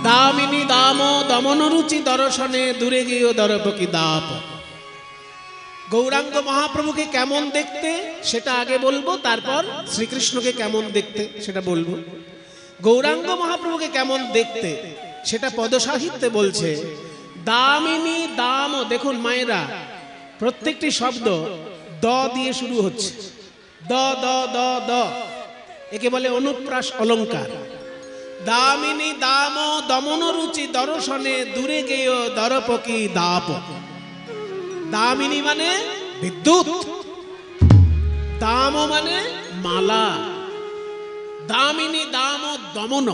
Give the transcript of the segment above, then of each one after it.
দামিনী দাম দমন রুচি দর্শনে দূরে গিয়ে দরপকি দাপ। গৌরাঙ্গ মহাপ্রভুকে কেমন দেখতে সেটা আগে বলবো, তারপর শ্রীকৃষ্ণকে কেমন দেখতে সেটা বলবো। গৌরাঙ্গ মহাপ্রভুকে কেমন দেখতে সেটা পদসাহিত্যে বলছে। দামিনী দাম, দেখুন মায়েরা, প্রত্যেকটি শব্দ দ দিয়ে শুরু হচ্ছে। দ দ দ দ, একে বলে অনুপ্রাস অলঙ্কার। দামিনী দাম দমন রুচি দর্শনে দূরে গেয় দরপকি দাপ। দামিনী মানে বিদ্যুৎ, দাম মানে মালা। দামিনী দাম দমন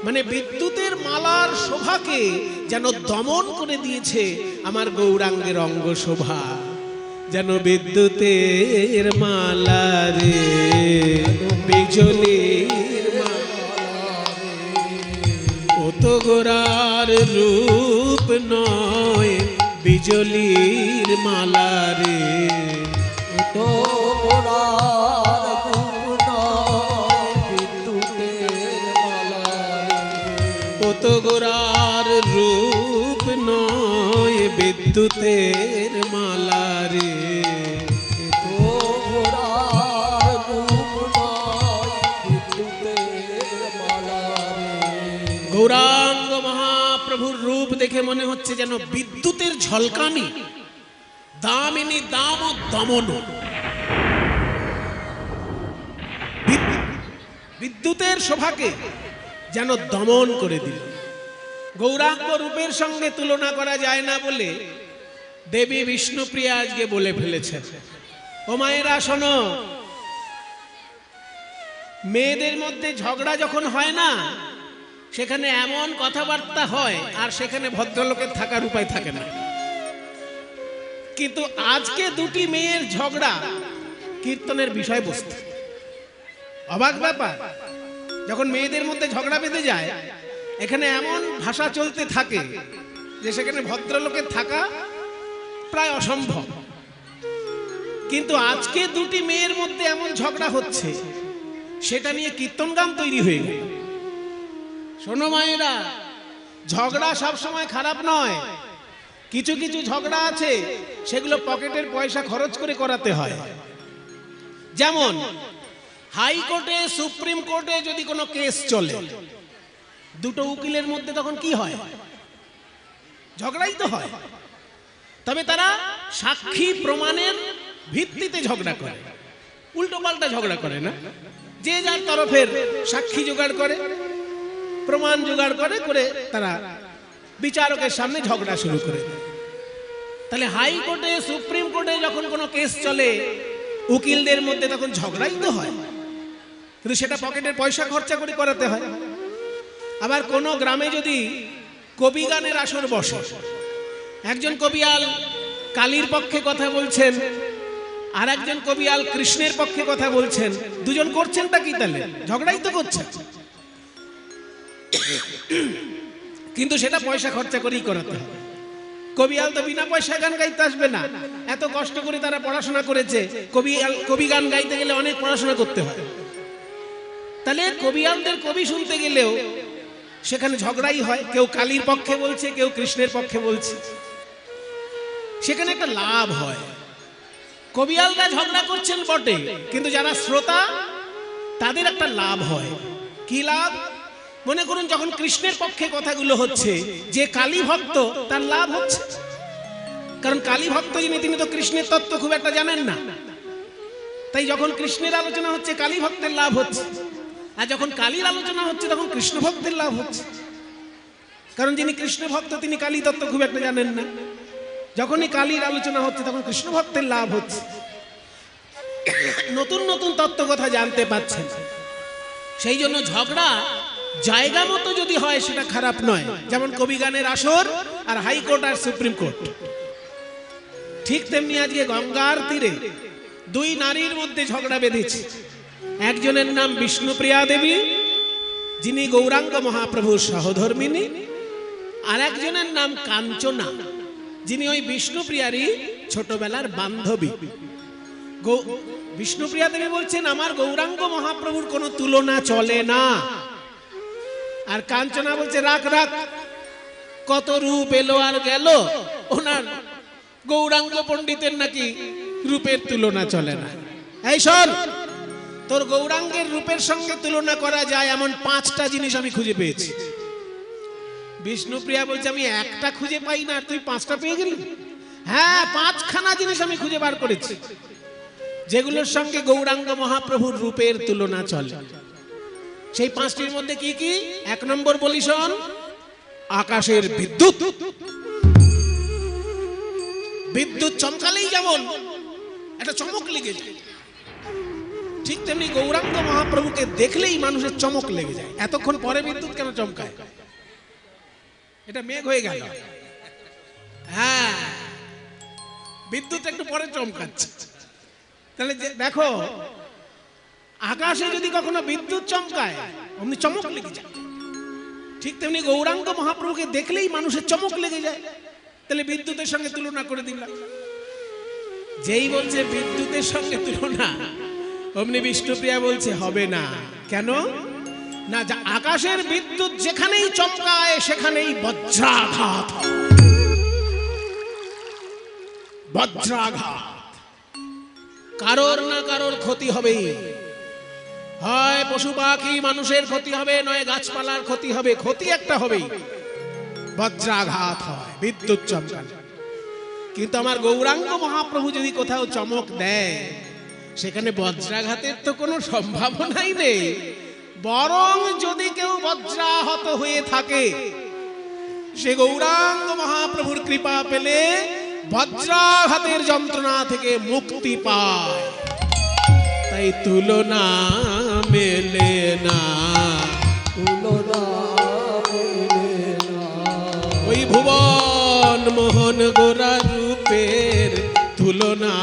মানে বিদ্যুতের মালার শোভাকে যেন দমন করে দিয়েছে আমার গৌরাঙ্গের অঙ্গ শোভা। যেন বিদ্যুতের মালা রে, বিজলির ও তো গোরার রূপ নয়, বিজলির মালা রে। ও তো গোরার রূপ নয়, বিদ্যুতের মালা রে। ও তো গোরার রূপ নয়, বিদ্যুতের মালা রে। গৌরাঙ্গ মহাপ্রভুর রূপ দেখে মনে হচ্ছে যেন বিদ্যুতের ঝলকানি। দামিনী দাম দমন, বিদ্যুতের শোভাকে যেন দমন করে দিল। গৌরাঙ্গ রূপের সঙ্গে তুলনা করা যায় না বলে দেবী বিষ্ণুপ্রিয়া আজকে বলে ফেলেছে। ও মায়েরা শোনো, মেয়েদের মধ্যে ঝগড়া যখন হয় না, সেখানে এমন কথাবার্তা হয় আর সেখানে ভদ্রলোকের থাকার উপায় থাকে না। কিন্তু আজকে দুটি মেয়ের ঝগড়া কীর্তনের বিষয়বস্তু। অবাক ব্যাপার, যখন মেয়েদের মধ্যে ঝগড়া বেঁধে যায়, এখানে এমন ভাষা চলতে থাকে যে সেখানে ভদ্রলোকের থাকা প্রায় অসম্ভব। কিন্তু আজকে দুটি মেয়ের মধ্যে এমন ঝগড়া হচ্ছে, সেটা নিয়ে কীর্তন গান তৈরি হয়ে গেল। শোনো মায়েরা, ঝগড়া সব সময় খারাপ নয়। কিছু কিছু ঝগড়া আছে সেগুলো পকেটের পয়সা খরচ করে করাতে হয়। যেমন হাইকোর্টে, সুপ্রিম কোর্টে যদি কোনো কেস চলে, দুটো উকিলের মধ্যে তখন কি হয়? ঝগড়াই তো হয়। তবে তারা সাক্ষী প্রমাণের ভিত্তিতে ঝগড়া করে, উল্টো পাল্টা ঝগড়া করে না। যে যার তরফের সাক্ষী জোগাড় করে, প্রমাণ জোগাড় করে করে তারা বিচারকের সামনে ঝগড়া শুরু করে দেয়। তাহলে হাইকোর্টে, সুপ্রিম কোর্টে যখন কোনো কেস চলে, উকিলদের মধ্যে তখন ঝগড়াই তো হয়, কিন্তু সেটা পকেটের পয়সা খরচা করে করাতে হয়। আবার কোনো গ্রামে যদি কবি গানের আসর বসে, একজন কবিয়াল কালীর পক্ষে কথা বলছেন, আর একজন কবিয়াল কৃষ্ণের পক্ষে কথা বলছেন, দুজন করছেনটা কি? তাহলে ঝগড়াই তো করছেন, কিন্তু সেটা পয়সা খরচা করেই করাতে হবে। কবিয়াল তো বিনা পয়সায় গান গাইতে আসবে না। এত কষ্ট করে তারা পড়াশোনা করেছে, কবি গান গাইতে গেলে অনেক পড়াশোনা করতে হয়। তাহলে কবিয়ালদের কবি শুনতে গেলেও সেখানে ঝগড়াই হয়। কেউ কালীর পক্ষে বলছে, কেউ কৃষ্ণের পক্ষে বলছে, সেখানে একটা লাভ হয়। কবিয়ালরা ঝগড়া করছেন বটে, কিন্তু যারা শ্রোতা তাদের একটা লাভ হয়। কি লাভ? মনে করুন যখন কৃষ্ণের পক্ষে কথাগুলো হচ্ছে, যে কালী ভক্ত তার লাভ হচ্ছে, কারণ কালী ভক্ত যিনি, তিনি তো কৃষ্ণের তত্ত্ব খুব একটা জানেন না। তাই যখন কৃষ্ণের আলোচনা হচ্ছে, কালী ভক্তের লাভ হচ্ছে। আর যখন কালীর আলোচনা হচ্ছে, তখন কৃষ্ণ ভক্তের লাভ হচ্ছে, কারণ যিনি কৃষ্ণ ভক্ত তিনি কালী তত্ত্ব খুব একটা জানেন না। যখনই কালীর আলোচনা হচ্ছে, তখন কৃষ্ণ ভক্তের লাভ হচ্ছে, নতুন নতুন তত্ত্ব কথা জানতে পাচ্ছেন। সেই জন্য ঝগড়া জায়গা মতো যদি হয় সেটা খারাপ নয়। যেমন কবি গানের আসর আর হাইকোর্ট আর সুপ্রিম কোর্ট, ঠিক তেমনি আজকে গঙ্গার তীরে দুই নারীর মধ্যে ঝগড়া বেঁধেছে। একজনের নাম বিষ্ণুপ্রিয়া দেবী, যিনি গৌরাঙ্গ মহাপ্রভুর সহধর্মিনী, আর একজনের নাম কাঞ্চনা, যিনি ওই বিষ্ণুপ্রিয়ারই ছোটবেলার বান্ধবী। বিষ্ণুপ্রিয়া দেবী বলছেন, আমার গৌরাঙ্গ মহাপ্রভুর কোনো তুলনা চলে না। আর কাঞ্চনা বলছে রাখ রাখ, কত রূপ এলো আর গেল, ওনার গৌরাঙ্গ পণ্ডিতের নাকি রূপের তুলনা চলে না। এই শোন, তোর গৌরাঙ্গের রূপের সঙ্গে তুলনা করা যায় এমন 5টা জিনিস আমি খুঁজে পেয়েছি। বিষ্ণুপ্রিয়া বলছে আমি একটা খুঁজে পাই না, তুই 5টা পেয়ে গেলি? হ্যাঁ, 5খানা জিনিস আমি খুঁজে বার করেছি যেগুলোর সঙ্গে গৌরাঙ্গ মহাপ্রভুর রূপের তুলনা চলে। সেই 5টির মধ্যে কি কি? 1 নম্বর বলি শোন, আকাশের বিদ্যুৎ। বিদ্যুৎ চমকালেই যেমন একটা চমক লেগে যায়, ঠিক তেমনি গৌরাঙ্গ মহাপ্রভুকে দেখলেই মানুষের চমক লেগে যায়। এতক্ষণ পরে বিদ্যুৎ কেন চমকায়? এটা মেঘ হয়ে গেল। হ্যাঁ, বিদ্যুৎ একটু পরে চমকাচ্ছে। তাহলে দেখো, আকাশে যদি কখনো বিদ্যুৎ চমকায় অমনি চমক লেগে যায়, ঠিক তেমনি গৌরাঙ্গ মহাপ্রভুকে দেখলেই মানুষের চমক লেগে যায়। তাহলে বিদ্যুতের সঙ্গে তুলনা করে দিলাম। যেই বলছে বিদ্যুতের সঙ্গে তুলনা, অমনি বিষ্ণুপ্রিয়া বলছে হবে না। কেন না? আকাশের বিদ্যুৎ যেখানেই চমকায় সেখানেই বজ্রাঘাত। বজ্রাঘাত, কারোর না কারোর ক্ষতি হবেই। হয় পশু পাখি মানুষের ক্ষতি হবে, নয় গাছপালার ক্ষতি হবে, ক্ষতি একটা হবেই। বজ্রাঘাত হয়, বিদ্যুৎ চমকায়। কিন্তু আমার গৌরাঙ্গ মহাপ্রভু যদি কোথাও চমক দেয়, সেখানে বজ্রাঘাতের তো কোনো সম্ভাবনাই নেই। বরং যদি কেউ বজ্রাহত হয়ে থাকে, সে গৌরাঙ্গ মহাপ্রভুর কৃপা পেলে বজ্রাঘাতের যন্ত্রণা থেকে মুক্তি পায়। তাই তুলনা মেলে না, তুলনা মেলে না। ওই ভুবন মোহন গোরা রূপের তুলনা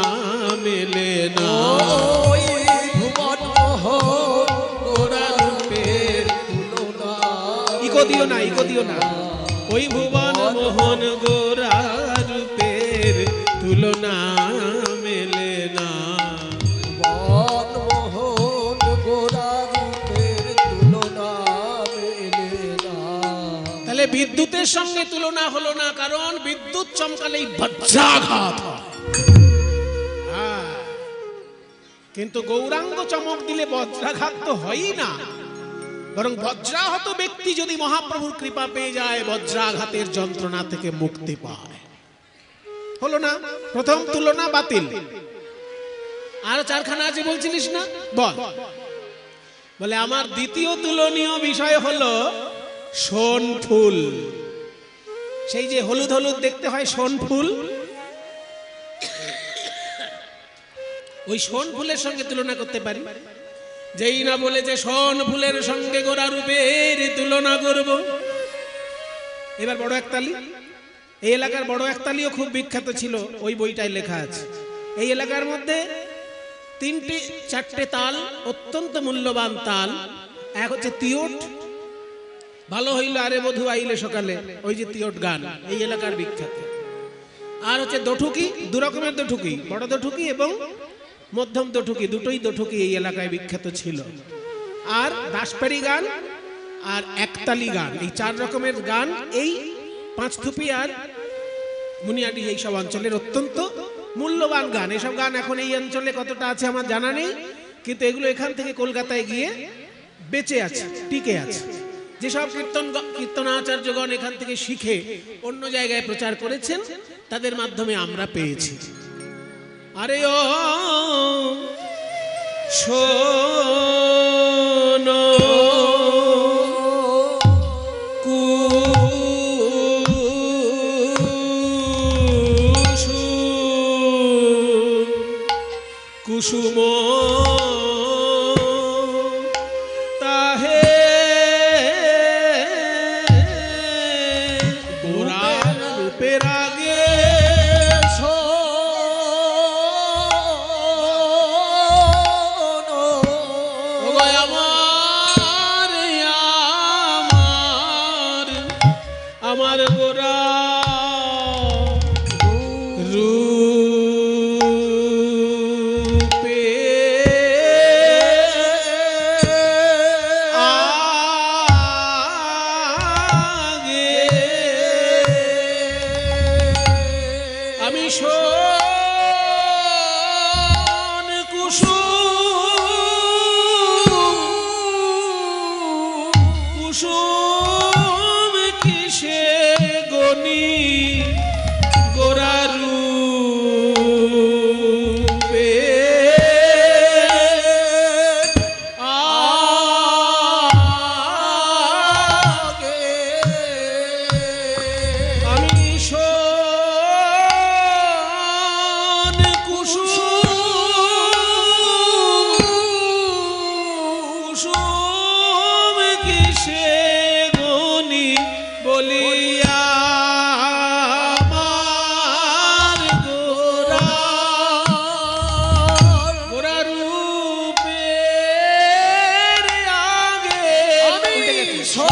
মেলে না। ওই ভুবন মোহন গোরা রূপের তুলনা। ইকো দিও না, ইকো দিও না। ওই ভুবন মোহন গোরা রূপের তুলনা মেলে না। ভুবন মোহন গোরা রূপের তুলনা মেলে না। তাহলে বিদ্যুতের সঙ্গে তুলনা হলো না, কারণ বিদ্যুৎ চমকালেই বজ্রাঘাত হয়। কিন্তু গৌরাঙ্গ চমক দিলে বজ্রাঘাত তো হয়ই না, বরং বজ্রাহত ব্যক্তি যদি মহাপ্রভুর কৃপা পেয়ে যায়, বজ্রাঘাতের যন্ত্রণা থেকে মুক্তি পায়। হলো না? প্রথম তুলনা বাতিল। আর 4খানা আছে বলছিলিস না, বল। বলে আমার দ্বিতীয় তুলনীয় বিষয় হলো সোন ফুল। সেই যে হলুদ হলুদ দেখতে হয় সোন ফুল, ওই সোন ফুলের সঙ্গে তুলনা করতে পারি। যেই না বলে যে সোন ফুলের সঙ্গে গোরা রূপের তুলনা করব, এবার বড় একতালি। এই এলাকার বড় একতালিও খুব বিখ্যাত ছিল, ওই বইটায় লেখা আছে। এই এলাকার মধ্যে 3-4টে তাল অত্যন্ত মূল্যবান তাল। এক হচ্ছে তিয়ট, ভালো হইল আরে বধু আইলে সকালে, ওই যে তিয়ট গান এই এলাকার বিখ্যাত। আর হচ্ছে দঠুকি, 2 রকমের দঠুকি, বড় দঠুকি এবং মধ্যম দঠুকি, দুটোই দঠুকি এই এলাকায় বিখ্যাত ছিল। আর দাসপাড়ি গান আর একতালি গান, এই 4 রকমের গান এই পাঁচথুপি আর মুনিয়াডি এই সব অঞ্চলের অত্যন্ত মূল্যবান গান। এসব গান এখন এই অঞ্চলে কতটা আছে আমার জানা নেই, কিন্তু এগুলো এখান থেকে কলকাতায় গিয়ে বেঁচে আছে, টিকে আছে। যেসব কীর্তনাচার্যগণ এখান থেকে শিখে অন্য জায়গায় প্রচার করেছেন, তাদের মাধ্যমে আমরা পেয়েছি। আরে ও শোনো কুসুম তাহে গোরা রূপের আগে আমার গোরা রূপে বলিয়া আমার গোরা রূপের আগে উল্টে গেছে।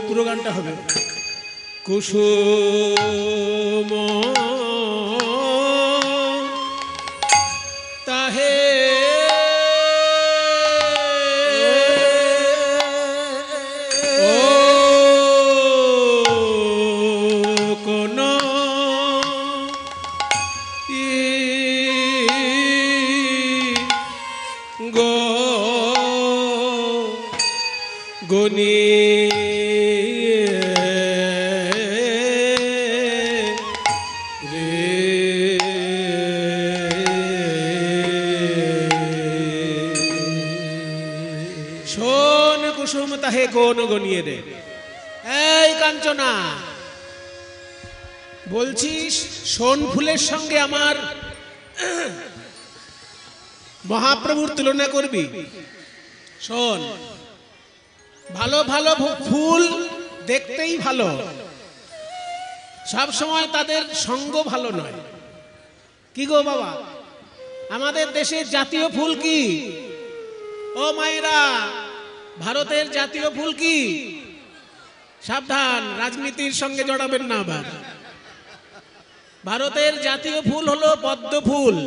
পুরো গানটা হবে কুসুম তাহে ও কোন গনি শোন কুসুম তাহে কোন গনিয়ে রে। এই কাঞ্চনা, বলছিস শোন ফুলের সঙ্গে আমার মহাপ্রভুর তুলনা করবি? শোন, ভালো ভালো ফুল দেখতেই ভালো, সব সময় তাদের সঙ্গ ভালো নয়। কি গো বাবা, আমাদের দেশের জাতীয় ফুল কি? ও মায়েরা, ভারতের জাতীয় ফুল কি? সাবধান, রাজনীতির সঙ্গে জড়াবেন না আবার। ভারতের জাতীয় ফুল হলো পদ্ম ফুল।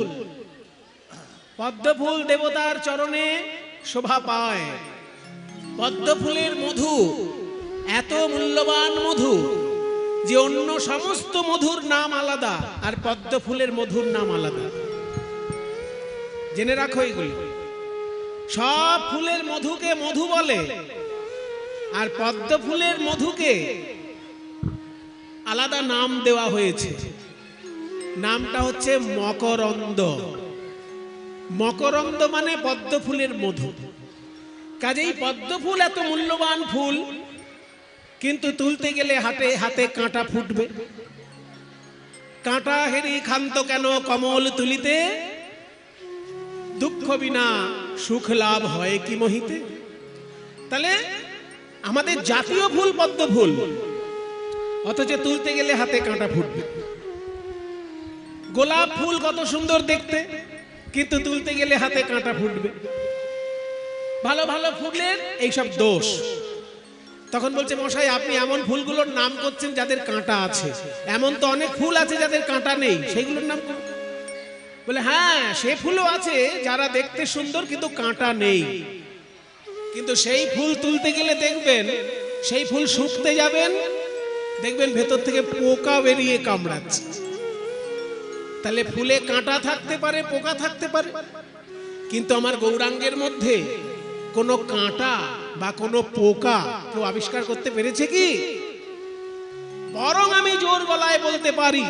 পদ্ম ফুল দেবতার চরণে শোভা পায়। পদ্ম ফুলের মধু এত মূল্যবান মধু যে অন্য সমস্ত মধুর নাম আলাদা, আর পদ্ম ফুলের মধুর নাম আলাদা। জেনে রাখো এগুলি। সব ফুলের মধুকে মধু বলে, আর পদ্ম ফুলের মধুকে আলাদা নাম দেওয়া হয়েছে, নামটা হচ্ছে মকরন্দ। মকরন্দ মানে পদ্ম ফুলের মধু। কাজেই পদ্ম ফুল এত মূল্যবান ফুল, কিন্তু তুলতে গেলে হাতে হাতে কাঁটা ফুটবে। কাঁটা হেরি ক্ষান্ত কেন কমল তুলিতে, দুঃখ বিনা সুখ লাভ হয় কি মহিতে। তাহলে আমাদের জাতীয় ফুল পদ্ম ফুল, অথচ তুলতে গেলে হাতে কাঁটা ফুটবে। গোলাপ ফুল কত সুন্দর দেখতে, কিন্তু তুলতে গেলে হাতে কাঁটা ফুটবে। ভালো ভালো ফুলের এইসব দোষ। তখন বলছে মশাই, আপনি এমন ফুলগুলোর নাম করছেন যাদের কাঁটা আছে, এমন তো অনেক ফুল আছে যাদের কাঁটা নেই, সেইগুলোর নাম করুন। বলে হ্যাঁ, সে ফুলও আছে যারা দেখতে সুন্দর কিন্তু কাঁটা নেই। কিন্তু সেই ফুল তুলতে গেলে দেখবেন, সেই ফুল শুকতে যাবেন, দেখবেন ভেতর থেকে পোকা বেরিয়ে কামড়াচ্ছে। তাহলে ফুলে কাঁটা থাকতে পারে, পোকা থাকতে পারে, কিন্তু আমার গৌরাঙ্গের মধ্যে কোনো কাঁটা বা কোনো পোকা কেউ আবিষ্কার করতে পেরেছে কি? বরং আমি জোর গলায় বলতে পারি,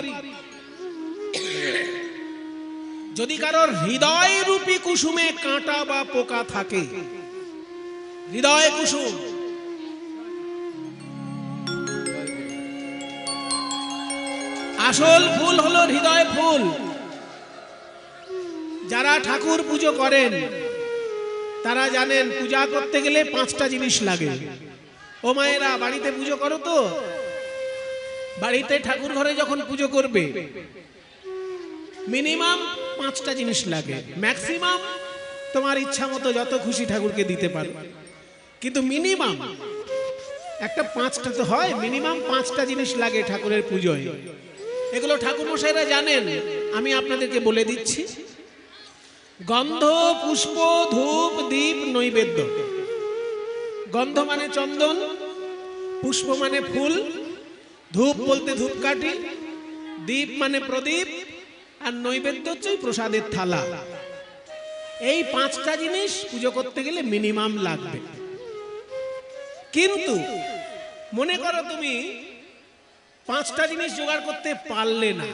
যদি কারোর হৃদয় রূপী কুসুমে কাঁটা বা পোকা থাকে, হৃদয় কুসুম, আসল ফুল হলো হৃদয় ফুল। যারা ঠাকুর পুজো করেন তারা জানেন, পূজা করতে গেলে 5টা জিনিস লাগে। ও মায়েরা, বাড়িতে পুজো করো তো? বাড়িতে ঠাকুর ঘরে যখন পুজো করবে মিনিমাম 5টা জিনিস লাগে। ম্যাক্সিমাম তোমার ইচ্ছা মতো যত খুশি ঠাকুরকে দিতে পারো, কিন্তু মিনিমাম একটা 5টা তো হয়, মিনিমাম 5টা জিনিস লাগে ঠাকুরের পুজোয়। এগুলো ঠাকুর মশাইরা জানেন, আমি আপনাদেরকে বলে দিচ্ছি। গন্ধ, পুষ্প, ধূপ, দীপ, নৈবেদ্য। গন্ধ মানে চন্দন, পুষ্প মানে ফুল, ধূপ বলতে ধূপকাঠি, দীপ মানে প্রদীপ, আর নৈবেদ্য হচ্ছে প্রসাদের থালা। এই 5টা জিনিস পুজো করতে গেলে মিনিমাম লাগবে। কিন্তু মনে করো তুমি 5টা জিনিস জোগাড় করতে পারলে না,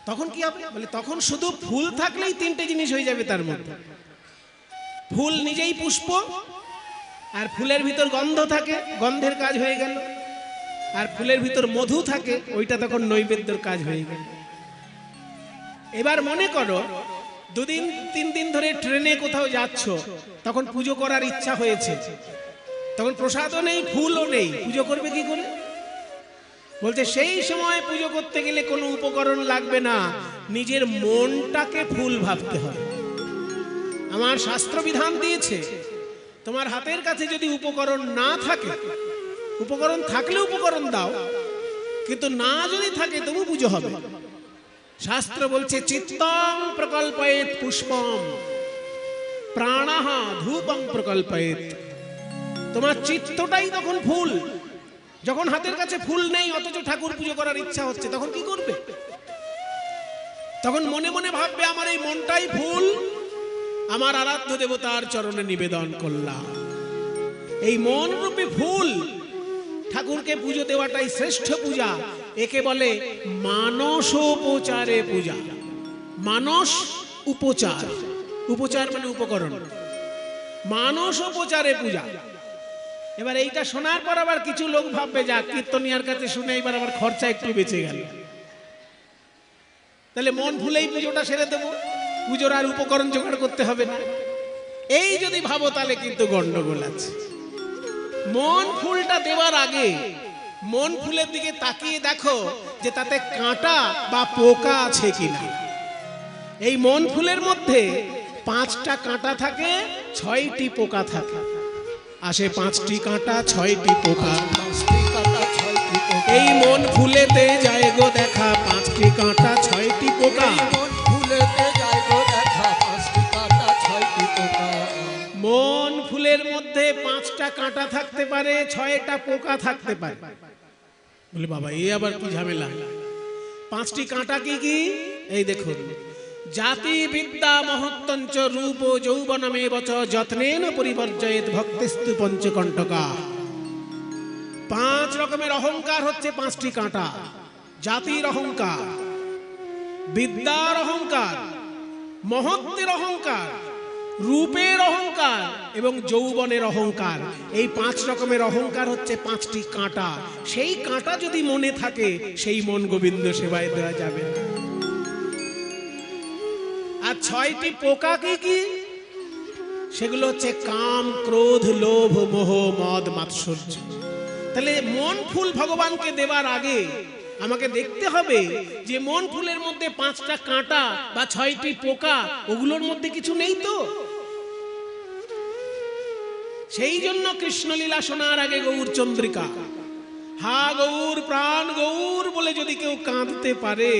তখন কি হবে? বলে তখন শুধু ফুল থাকলেই 3টে জিনিস হয়ে যাবে। তার মধ্যে ফুল নিজেই পুষ্প, আর ফুলের ভিতর গন্ধ থাকে, গন্ধের কাজ হয়ে গেল, আর ফুলের ভিতর মধু থাকে, ওইটা তখন নৈবেদ্যের কাজ হয়ে গেল। এবার মনে করো 2-3 দিন ধরে ট্রেনে কোথাও যাচ্ছ, তখন পুজো করার ইচ্ছা হয়েছে, তখন প্রসাদও নেই, ফুলও নেই, পুজো করবে কি করে? বলছে সেই সময় পুজো করতে গেলে কোনো উপকরণ লাগবে না, নিজের মনটাকে ফুল ভাবতে হবে। আমার শাস্ত্র বিধান দিয়েছে, তোমার হাতের কাছে যদি উপকরণ না থাকে, উপকরণ থাকলে উপকরণ দাও, কিন্তু না যদি থাকে তবু পুজো হবে। শাস্ত্র বলছে চিত্তং প্রকল্পয়েত পুষ্পম প্রাণাহ ধূপং প্রকল্পয়েত। তোমার চিত্তটাই তখন ফুল। যখন হাতের কাছে ফুল নেই অথচ ঠাকুর পুজো করার ইচ্ছা হচ্ছে, তখন কি করবে? তখন মনে মনে ভাববে আমার এই মনটাই ফুল, আমার আরাধ্য দেবতার চরণে নিবেদন করলাম। এই মন রূপী ফুল ঠাকুরকে পুজো দেওয়াটাই শ্রেষ্ঠ পূজা। একে বলে মানসোপচারে পূজা। মানস উপচার, উপচার মানে উপকরণ, মানসোপচারে পূজা। এবার এইটা শোনার পর আবার কিছু লোক ভাববে, যা কীর্তনিয়ার কাছে শুনে এবার আবার খরচা একটু বেঁচে গেল, তাহলে মন ভুলেই পুজোটা সেরে দেবো, পুজোর আর উপকরণ জোগাড় করতে হবে না। এই যদি ভাবো তাহলে কিন্তু গন্ডগোল আছে। মন ফুলটা দেওয়ার আগে মন ফুলের দিকে তাকিয়ে দেখো যে তাতে কাঁটা বা পোকা আছে কিনা। এই মন ফুলের মধ্যে 5টা কাঁটা থাকে, 6টি পোকা থাকে। আসে 5টি কাঁটা, 6টি পোকা, এই মন ফুলেতে যায় গো দেখা 5টি কাঁটা 6টি পোকা। মন ফুলের মধ্যে 5টা কাঁটা থাকতে পারে, 6টা পোকা থাকতে পারে। বলে বাবা, এই আবার কি ঝামেলা? 5টি কাঁটা কি কি? এই দেখুন, জাতি বিদ্যা মহত্তঞ্চ রূপ যৌবনমেব চ যত্নেন পরিবর্জয়েত ভক্তিস্তু পঞ্চকণ্টকা। পাঁচ রকমের অহংকার হচ্ছে পাঁচটি কাঁটা। জাতির অহংকার, বিদ্যার অহংকার, মহত্বের অহংকার, রূপের অহংকার এবং যৌবনের অহংকার। এই পাঁচ রকমের অহংকার হচ্ছে পাঁচটি কাঁটা। সেই কাঁটা যদি মনে থাকে, সেই মন গোবিন্দ সেবায় দেওয়া যাবে না। আর ছয়টি পোকা কি কি? সেগুলো হচ্ছে কাম, ক্রোধ, লোভ, মোহ, মদ, মাৎসর্য। তাহলে মন ফুল ভগবানকে দেবার আগে আমাকে দেখতে হবে যে মন ফুলের মধ্যে পাঁচটা কাঁটা বা ছয়টি পোকা, ওগুলোর মধ্যে কিছু নেই তো। সেই জন্য কৃষ্ণলীলা শোনার আগে গৌর চন্দ্রিকা, হা গৌর, প্রাণ গৌর বলে যদি কেউ কাঁদতে পারে,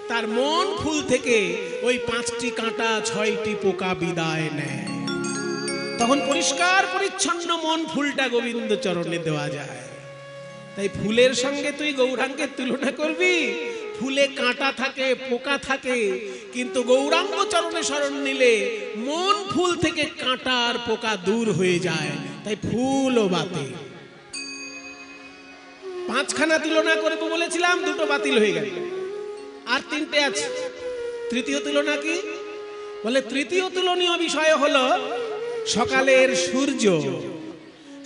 তার মন ফুল থেকে ওই পাঁচটি কাঁটা, ছয়টি পোকা বিদায় নেয়। তখন পরিষ্কার পরিচ্ছন্ন মন ফুলটা গোবিন্দ চরণে দেওয়া যায়। তাই ফুলের সঙ্গে তুই গৌরাঙ্গের তুলনা করবি? ফুলে কাঁটা থাকে, পোকা থাকে, কিন্তু গৌরাঙ্গ চরণে শরণ নিলে মন ফুল থেকে কাঁটা আর পোকা দূর হয়ে যায়। তাই ফুলও বাতিল। পাঁচখানা তুলনা করে তো বলেছিলাম, দুটো বাতিল হয়ে গেল, আর তিনটে আছে। তৃতীয় তুলনা কি? বলে তৃতীয় তুলনীয় বিষয় হলো সকালের সূর্য।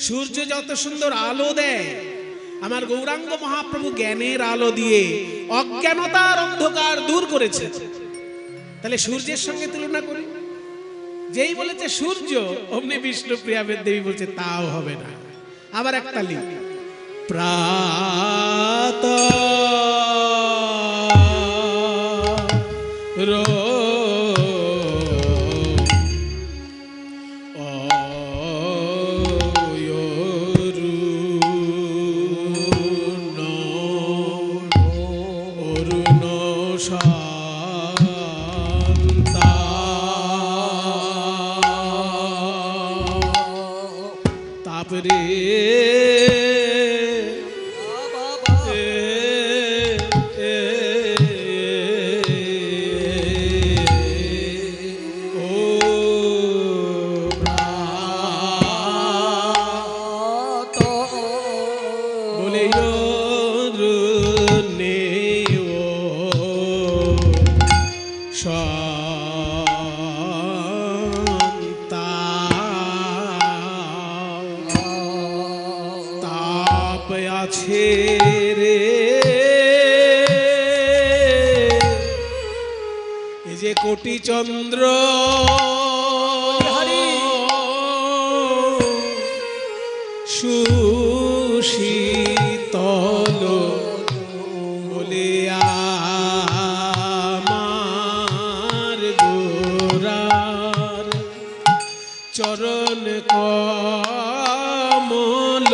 সূর্য যত সুন্দর আলো দেয়, আমার গৌরাঙ্গ মহাপ্রভু জ্ঞানের আলো দিয়ে অজ্ঞানতার অন্ধকার দূর করেছে। তাহলে সূর্যের সঙ্গে তুলনা করি। যেই বলেছে সূর্য, অমনি বিষ্ণুপ্রিয়া দেবী বলছে তাও হবে না। আবার একটা লিখ, প্রাত তাপরে আছে রে, এই যে কোটি চন্দ্র সুশীতল বলে আমার গোরার চরণ কমল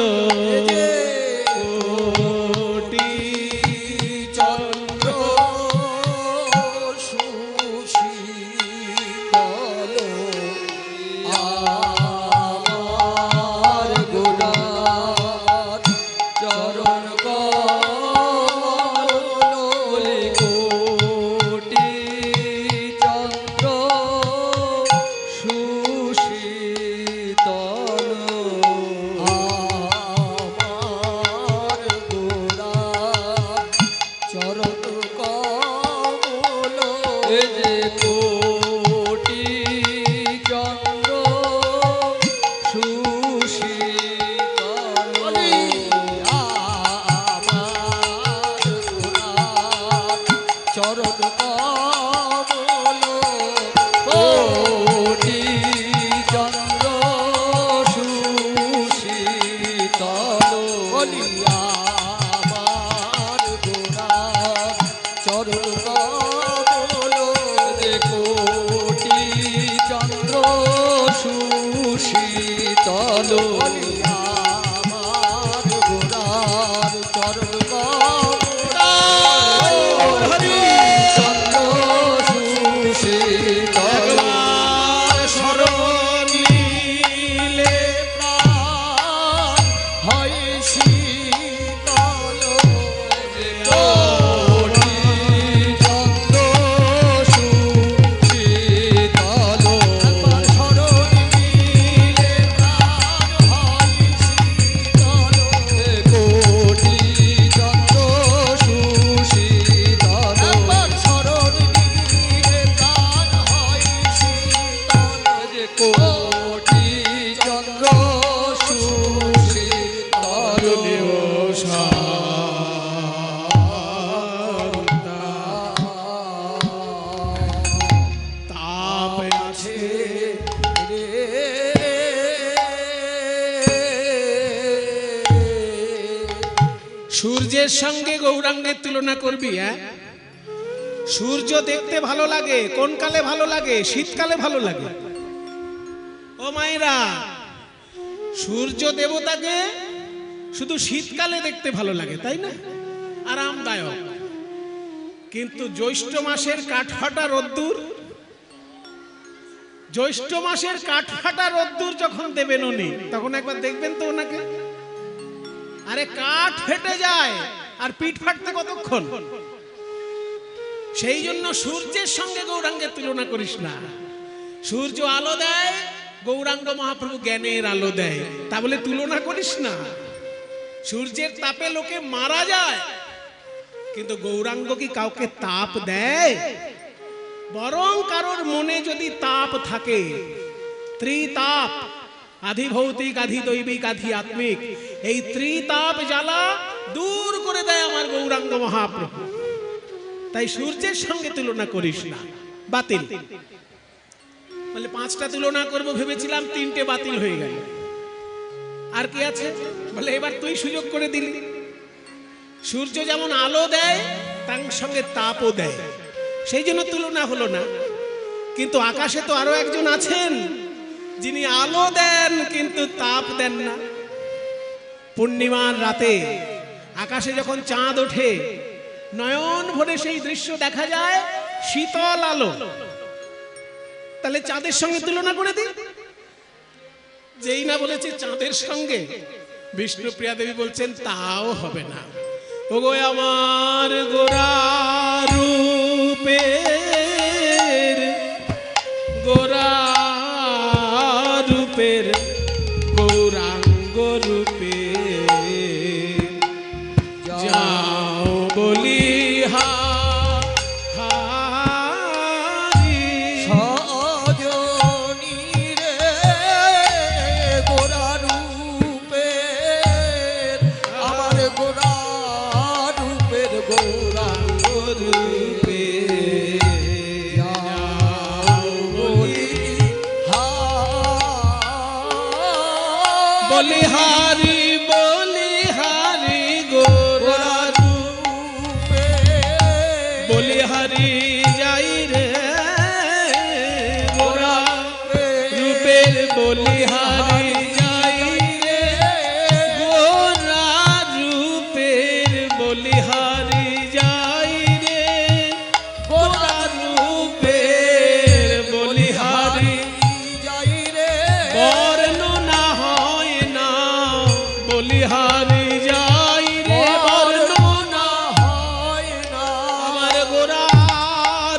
শীতল তাপ আছে সূর্যের সঙ্গে গৌরাঙ্গের তুলনা করবি? হ্যাঁ, সূর্য দেখতে ভালো লাগে কোন কালে ভালো লাগে? শীতকালে ভালো লাগে। ও মায়েরা, সূর্য দেবতাকে শুধু শীতকালে দেখতে ভালো লাগে, তাই না? আরামদায়ক। কিন্তু জ্যৈষ্ঠ মাসের কাঠফাটা রোদ্দুর, জ্যৈষ্ঠ মাসের কাঠফাটা রোদ্দুর যখন দেবেন উনি, তখন একবার দেখবেন তো ওনাকে। আরে কাঠ ফেটে যায় আর পিঠ ফাটতে কতক্ষণ? সেই জন্য সূর্যের সঙ্গে গৌরাঙ্গের তুলনা করিস না। সূর্য আলো দেয়, গৌরাঙ্গ মহাপ্রভু জ্ঞানের আলো দেয়, তা বলে তুলনা করিস না। সূর্যের তাপে লোকে মারা যায়, কিন্তু গৌরাঙ্গ কি কাউকে তাপ দেয়? বরং কারোর মনে যদি তাপ থাকে, ত্রিতাপ, আধি ভৌতিক, আধি দৈবিক, আধি আত্মিক, এই ত্রিতাপ জ্বালা দূর করে দেয় আমার গৌরাঙ্গ মহাপ্রভু। তাই সূর্যের সঙ্গে তুলনা করিস না, বাতিল। বলে 5টা তুলনা করব ভেবেছিলাম, 3টে বাতিল হয়ে গেল। আর কি আছে? বলে এবার তুই সুযোগ করে দিলি। সূর্য যেমন আলো দেয়, তার সঙ্গে তাপও দেয়, সেই জন্য তুলনা হলো না। কিন্তু আকাশে তো আরো একজন আছেন যিনি আলো দেন কিন্তু তাপ দেন না। পূর্ণিমার রাতে আকাশে যখন চাঁদ ওঠে, নয়ন ভরে সেই দৃশ্য দেখা যায়, শীতল আলো। তাহলে চাঁদের সঙ্গে তুলনা করে দিই। যেই না বলেছে চাঁদের সঙ্গে, বিষ্ণুপ্রিয়া দেবী বলছেন তাও হবে না। ওগো আমার গোরা রূপের, গোরা রূপের গৌরাঙ্গ রূপে যাও বলিহা সজনী রে গোরা রূপের, আমার গোরা রূপের গৌরাঙ্গ রূপে বলিহারি বলিহারি গোরা রূপে বলিহারি যাই রে গোরা রূপের বলিহারি যাই রে গোরা রূপের বলিহারি যাই রে গোরা রূপের বলিহারি যাই রে বর্ণনা হয় না বলিহারি যাই রে বর্ণনা হয় না আমার গোরা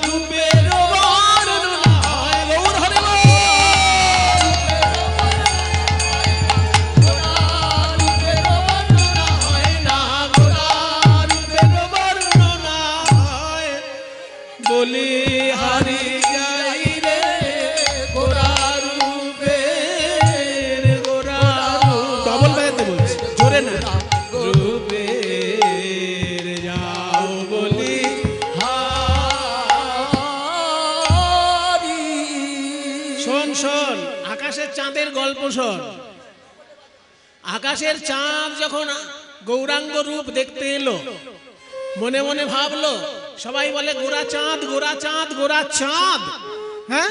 রূপের বর্ণনা হয়। গৌর হরে বল। গোরা রূপের বর্ণনা হয় না, গোরা রূপের বর্ণনা হয়। বলিহারি যাই রে গোরা রূপের, গোরা ডবল বাজাতে বলছি, জোরে না। রূপের যাও বলি শোন শোন, আকাশের চাঁদের গল্প শোন। আকাশের চাঁদ যখন গৌরাঙ্গ রূপ দেখতে এলো, মনে মনে ভাবলো, সবাই বলে গোরা চাঁদ, গোরা চাঁদ, গোরা চাঁদ। হ্যাঁ,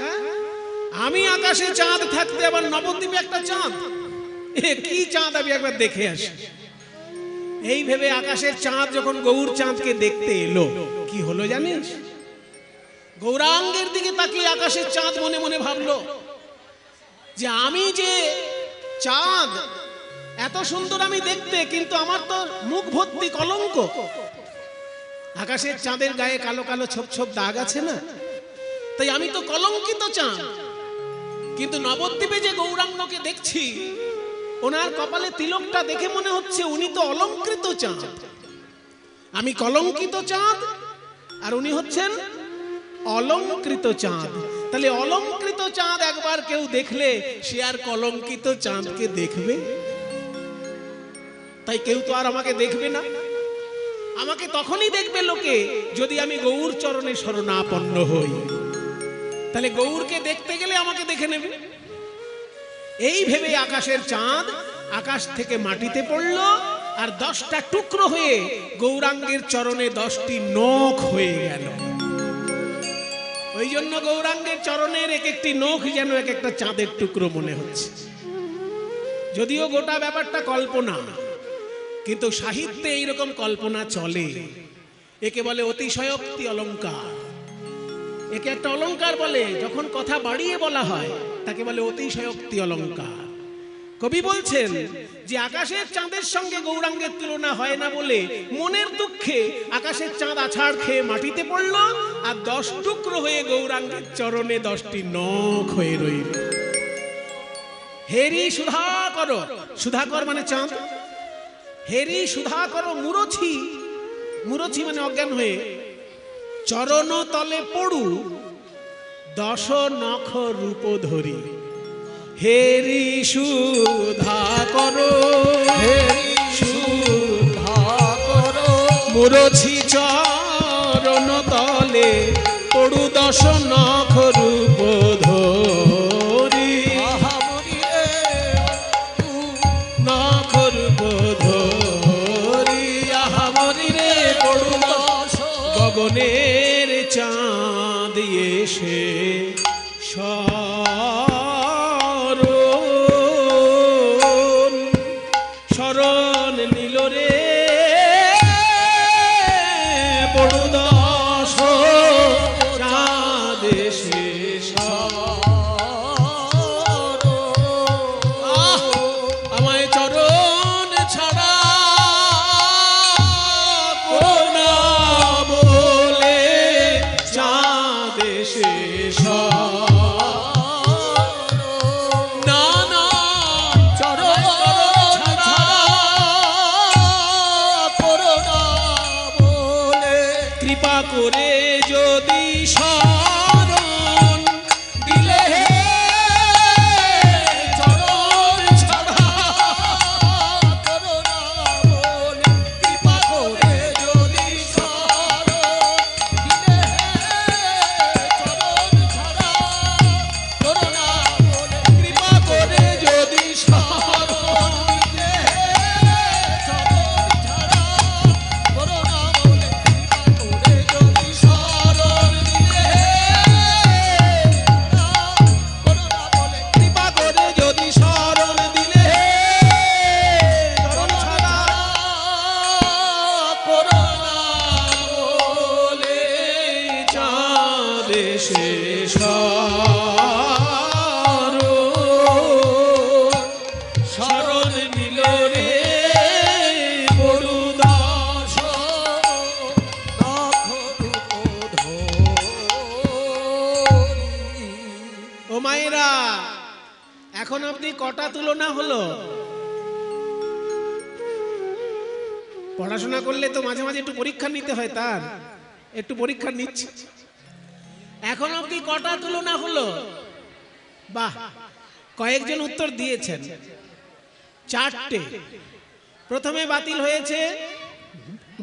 আমি আকাশে চাঁদ থাকতে আবার নবদ্বীপে একটা চাঁদ, এ কি চাঁদ, আমি একবার দেখে আসি। এই ভেবে আকাশের চাঁদ যখন গৌর চাঁদকে দেখতে এলো, কি হলো জানিস? গৌরাঙ্গের দিকে তাকিয়ে আকাশের চাঁদ মনে মনে ভাবলো যে আমি যে চাঁদ, এত সুন্দর আমি দেখতে, কিন্তু আমার তো মুখ ভর্তি কলঙ্ক। আকাশের চাঁদের গায়ে কালো কালো ছোপ ছোপ দাগ আছে না, তাই আমি তো কলঙ্কিত চাঁদ। কিন্তু নবদ্বীপে যে গৌরাঙ্গকে দেখছি, ওনার কপালে তিলকটা দেখে মনে হচ্ছে উনি তো অলঙ্কৃত চাঁদ। আমি কলঙ্কিত চাঁদ আর উনি হচ্ছেন অলঙ্কৃত চাঁদ। তাহলে অলঙ্কৃত চাঁদ একবার কেউ দেখলে সে আর কলঙ্কিত চাঁদকে দেখবে? তাই কেউ তো আর আমাকে দেখবে না। আমাকে তখনই দেখবে লোকে যদি আমি গৌর চরণে শরণাপন্ন হই। তাহলে গৌরকে দেখতে গেলে আমাকে দেখে নেবে। এই ভেবে আকাশের চাঁদ আকাশ থেকে মাটিতে পড়ল, আর 10টা টুকরো হয়ে গৌরাঙ্গের চরণে 10টি নখ হয়ে গেল। ওই জন্য গৌরাঙ্গের চরণের এক একটি নখ যেন এক একটা চাঁদের টুকরো মনে হচ্ছে। যদিও গোটা ব্যাপারটা কল্পনা, কিন্তু সাহিত্যে এইরকম কল্পনা চলে। একে বলে অতিশয়োক্তি অলঙ্কার। একে একটা অলঙ্কার বলে, যখন কথা বাড়িয়ে বলা হয় তাকে বলে অতিশয়োক্তি অলঙ্কার। কবি বলছেন যে আকাশের চাঁদের সঙ্গে গৌরাঙ্গের তুলনা হয় না বলে মনের দুঃখে আকাশের চাঁদ আছাড় খেয়ে মাটিতে পড়ল, আর 10 টুকরো হয়ে গৌরাঙ্গের চরণে 10টি নখ হয়ে রইল। হেরি সুধাকর, সুধাকর মানে চাঁদ, হেরি সুধাকর মুরছি, মুরছি মানে অজ্ঞান হয়ে, চরণ তলে পড়ু 10 নখ রূপ ধরি। হেরি সুধাকর, হেরি সুধাকর মুরছি চরণ তলে পড়ু 10 নখ রূপ ধরি। আহামরি রে নখ রূপ ধরি, আহামরি রে পড়ু গগনের চাঁদ এসে শরণ নিল রে বড় 10 চাঁদ এসে। আমায় চরণ ছাড়া কোনা বলে চাঁদ এসে না না চরণ ছাড়া করোনা বলে কৃপা করে যদি শরণ দিলে চরণ ছাড়া করোনা বলে কৃপা করে যদি শরণ দিলে চরণ ছাড়া করোনা বলে কৃপা করে যদি শরণ দিলে চরণ ছাড়া করোনা বলে কৃপা করে যদি শরণ দিলে করোনা বলে কৃপা করে যদি শরণ দিলে চরণ ছাড়া করোনা বলে চাঁদ এসে শরণ নিল রে বড় 10 ও মায়েরা, এখন আপনি কটা তুলনা হলো? পড়াশোনা করলে তো মাঝে মাঝে একটু পরীক্ষা নিতে হয়, তার একটু পরীক্ষা নিচ্ছি। এখন অব্দি কটা তুলনা হলো? বাহ, কয়েকজন উত্তর দিয়েছেন। 4টে। প্রথমে বাতিল হয়েছে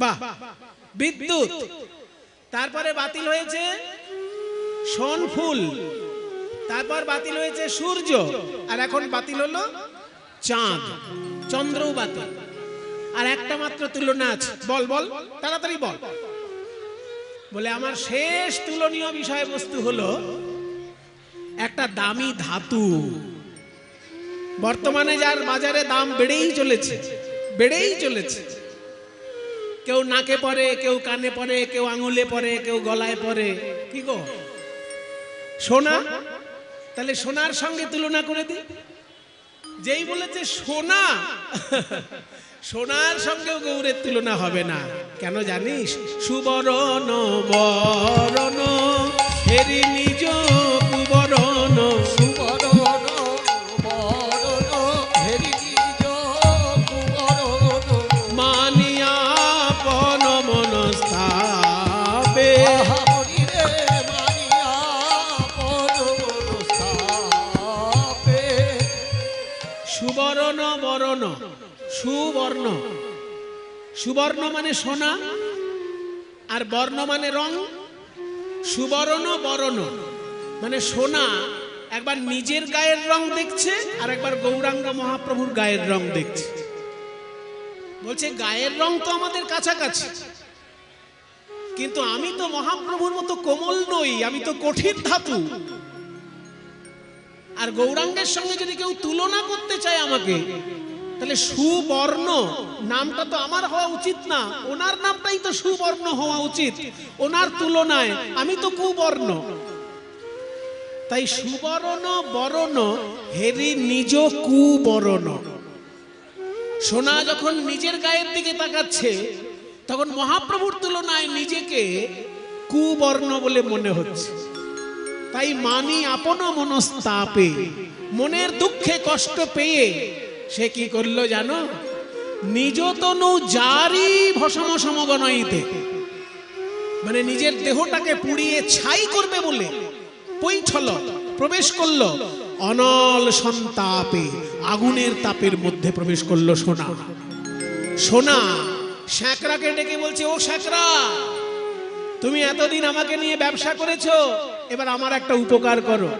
বাহ বিদ্যুৎ, তারপরে বাতিল হয়েছে সোনফুল, তারপর বাতিল হয়েছে সূর্য, আর এখন বাতিল হলো চাঁদ, চন্দ্রও বাতিল। আর একটা মাত্র তুলনা আছে। বল বল তাড়াতাড়ি বল। বলে আমার শেষ তুলনীয় বিষয়বস্তু হলো একটা দামি ধাতু। বর্তমানে যার বাজারে দাম বেড়েই চলেছে, বেড়েই চলেছে। কেউ নাকে পরে, কেউ কানে পরে, কেউ আঙুলে পরে, কেউ গলায় পরে। কি গো, সোনা? তাহলে সোনার সঙ্গে তুলনা করে দিই। যেই বলেছে সোনা, সোনার সঙ্গেও গৌরের তুলনা হবে না। কেন জানিস? সুবরণ বরণ হেরি নিজ কুবরণ, সুবরণ বরণ হেরি নিজ কুবরণ মানিয়া পন মনস্তাবে। আহামরি রে মানিয়া পরমস্থাপে। সুবরণ বরণ, সুবর্ণ সুবর্ণ মানে সোনা, আর বর্ণ মানে রং। সুবর্ণ বরণ মানে সোনা একবার নিজের গায়ের রং দেখছে, আর একবার গৌরাঙ্গ মহাপ্রভুর গায়ের রং দেখছে। বলছে গায়ের রং তো আমাদের কাছাকাছি, কিন্তু আমি তো মহাপ্রভুর মতো কোমল নই, আমি তো কঠিন ধাতু। আর গৌরাঙ্গের সঙ্গে যদি কেউ তুলনা করতে চায় আমাকে, তাহলে সুবর্ণ নামটা তো আমার হওয়া উচিত না, ওনার নামটাই তো সুবর্ণ হওয়া উচিত। ওনার তুলনায় আমি তো কুবর্ণ। তাই সুবর্ণ বরণ হেরি নিজ কুবরণ। সোনা যখন নিজের গায়ের দিকে তাকাচ্ছে, তখন মহাপ্রভুর তুলনায় নিজেকে কুবর্ণ বলে মনে হচ্ছে। তাই মানি আপন মনস্তাপে, মনের দুঃখে কষ্ট পেয়ে সে কি করলো জানো? নিজ তনু জারি ভস্ম সমগণইতে, মানে নিজের দেহটাকে পুড়িয়ে ছাই করবে বলে পৈঠল প্রবেশ করলো অনল সন্তাপে, আগুনের তাপের মধ্যে প্রবেশ করলো সোনা। সোনা শ্যাকরাকে ডেকে বলছে, ও শ্যাকরা, তুমি এতদিন আমাকে নিয়ে ব্যবসা করেছো, এবার আমার একটা উপকার করো।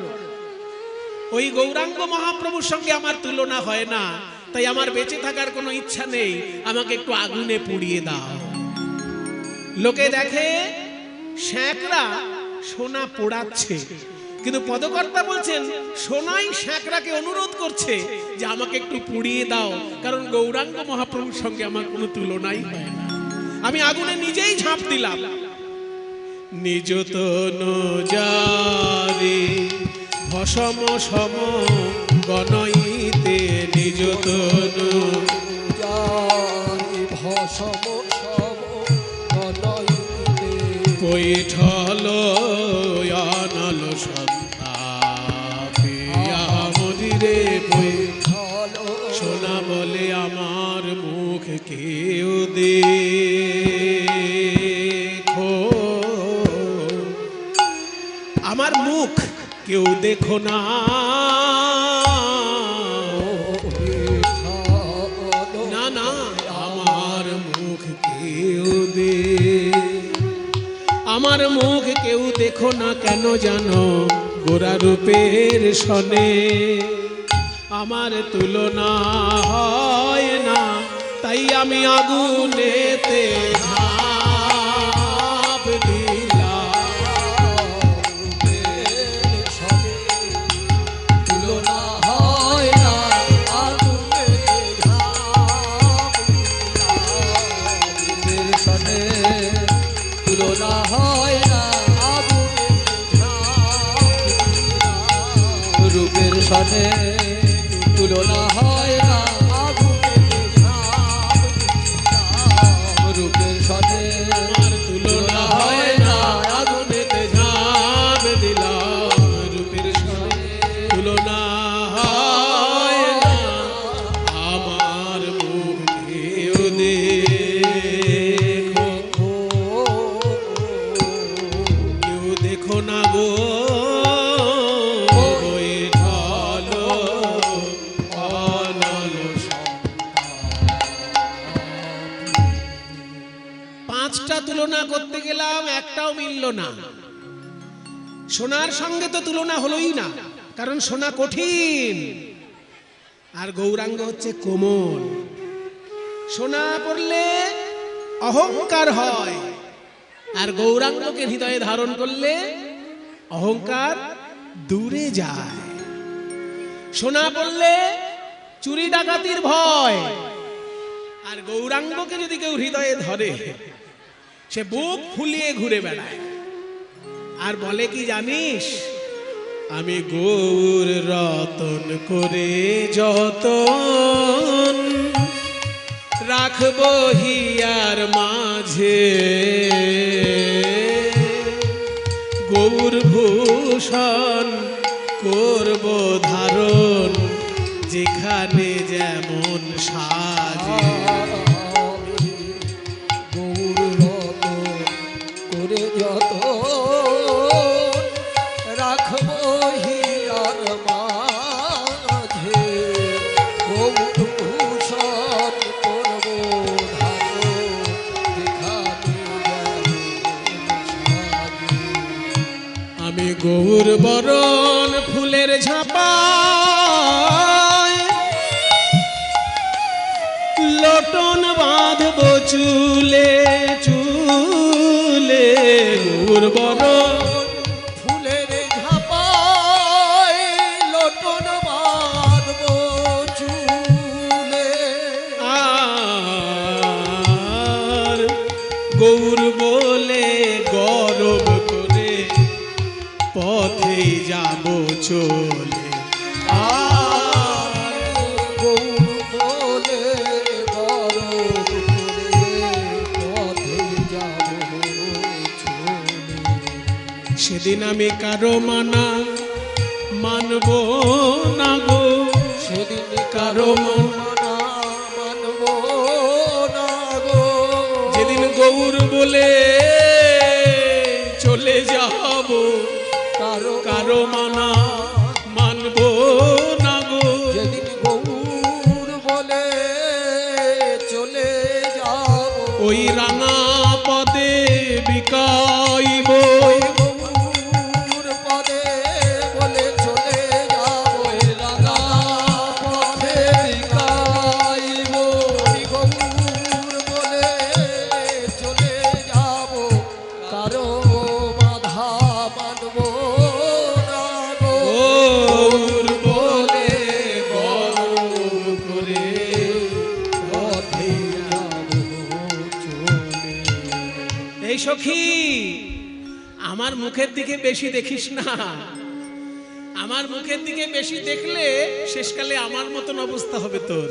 ওই গৌরাঙ্গ মহাপ্রভুর সঙ্গে আমার তুলনা হয় না, তাই আমার বেঁচে থাকার কোনো ইচ্ছা নেই, আমাকে একটু আগুনে পুড়িয়ে দাও। লোকে দেখে শ্যাকরা সোনা পোড়াচ্ছে, কিন্তু পদকর্তা বলছেন সোনাই শ্যাকরাকে অনুরোধ করছে যে আমাকে একটু পুড়িয়ে দাও, কারণ গৌরাঙ্গ মহাপ্রভুর সঙ্গে আমার কোনো তুলনাই হয় না। আমি আগুনে নিজেই ঝাঁপ দিলাম। নিজ তনু জারি ভস্ম সম গণইতে, নিজ তনু জারি ভস্ম সমগণইতে, পৈঠল অনল সন্তাপে আমদিরে পৈঠল। সোনা বলে আমার মুখ কেউ দেখো, আমার মুখ কেউ দেখো না। না না, আমার মুখ কেউ আমার মুখ কেউ দেখো না, কেন জানো? গোরা রূপের সনে আমার তুলনা হয় না, তাই আমি আগুনেতে ঝাঁপ দিলাম। তুলনা হয় না, আগুনে ঝাঁপ দিলাম। সনে তুলনা হয় না, আগুনে ঝাঁপ দিলাম। রূপের সনে তুলনা হয় না, আগুনে ঝাঁপ দিলাম। রূপের সনে আমার তুলনা হয় না, আগুনেতে ঝাঁপ দিলাম। রূপের সঙ্গে তুলনা হয় না, আমার মুখ কেউ দেখো, কেউ দেখো না গো। বৈঠল অনল পাঁচটা তুলনা করতে গেলাম, একটাও মিলল না। সোনার সঙ্গে তো তুলনা হলোই না, কারণ সোনা কঠিন আর গৌরাঙ্গ হচ্ছে কোমল। সোনা পড়লে অহংকার হয়, আর গৌরাঙ্গকে হৃদয়ে ধারণ করলে অহংকার দূরে যায়। সোনা পড়লে চুরি ডাকাতির ভয়, আর গৌরাঙ্গকে যদি কেউ হৃদয়ে ধরে সে বুক ফুলিয়ে ঘুরে বেড়ায় আর বলে কি জানিস, আমি গৌর রতন করে যতন রাখবো হিয়ার মাঝে, গৌর ভূষণ করব ধারণ যেখানে যেমন সাজে। গৌর রতন করে যত রাখবো হিয়ার মাঝে, গৌর ভূষণ করব ধারণ গৌর বরণ ফুলের ঝাঁপায় লটন বাঁধব চুলে চুলে গৌর বরণ ফুলের ঝাপায় লটন বাঁধব চুলে আর গৌর বলে গরব করে পথে যাব চলে আর গৌর বলে গরব করে পথে যাব চলে সেদিন আমি কারো মানা মানব না গো সেদিন কারো মানা মানব না গো যেদিন গৌর বলে চলে যাব কারো কারো মানা মানব না গো যেদিন গৌর বলে চলে যাব ওই রাঙা পদে বিকাইব ওই গৌর পদে বলে চলে যাব রাঙা পথে গাইব আমি গৌর বলে চলে যাব কারো বাধা মানব না গো গৌর বলে গৌর করে পথে যাব চলে এই সখী আমার মুখের দিকে বেশি দেখিস না আমার মুখের দিকে বেশি দেখলে শেষকালে আমার মতন অবস্থা হবে তোর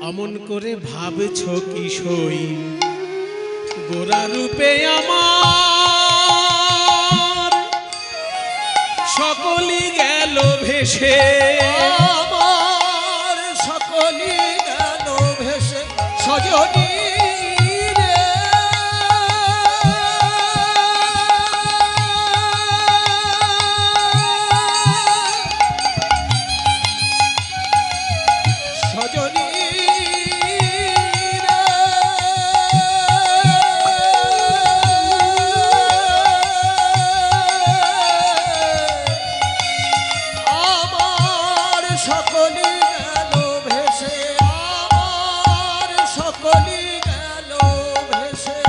অমন করে ভাবছ কি সই গোরা রূপে আমার সকলই গেল ভেসে আমার সকলই গেল ভেসে সজনী রে সজনী রে আমার সকলই গেল ভেসে আমার সকলই গেল ভেসে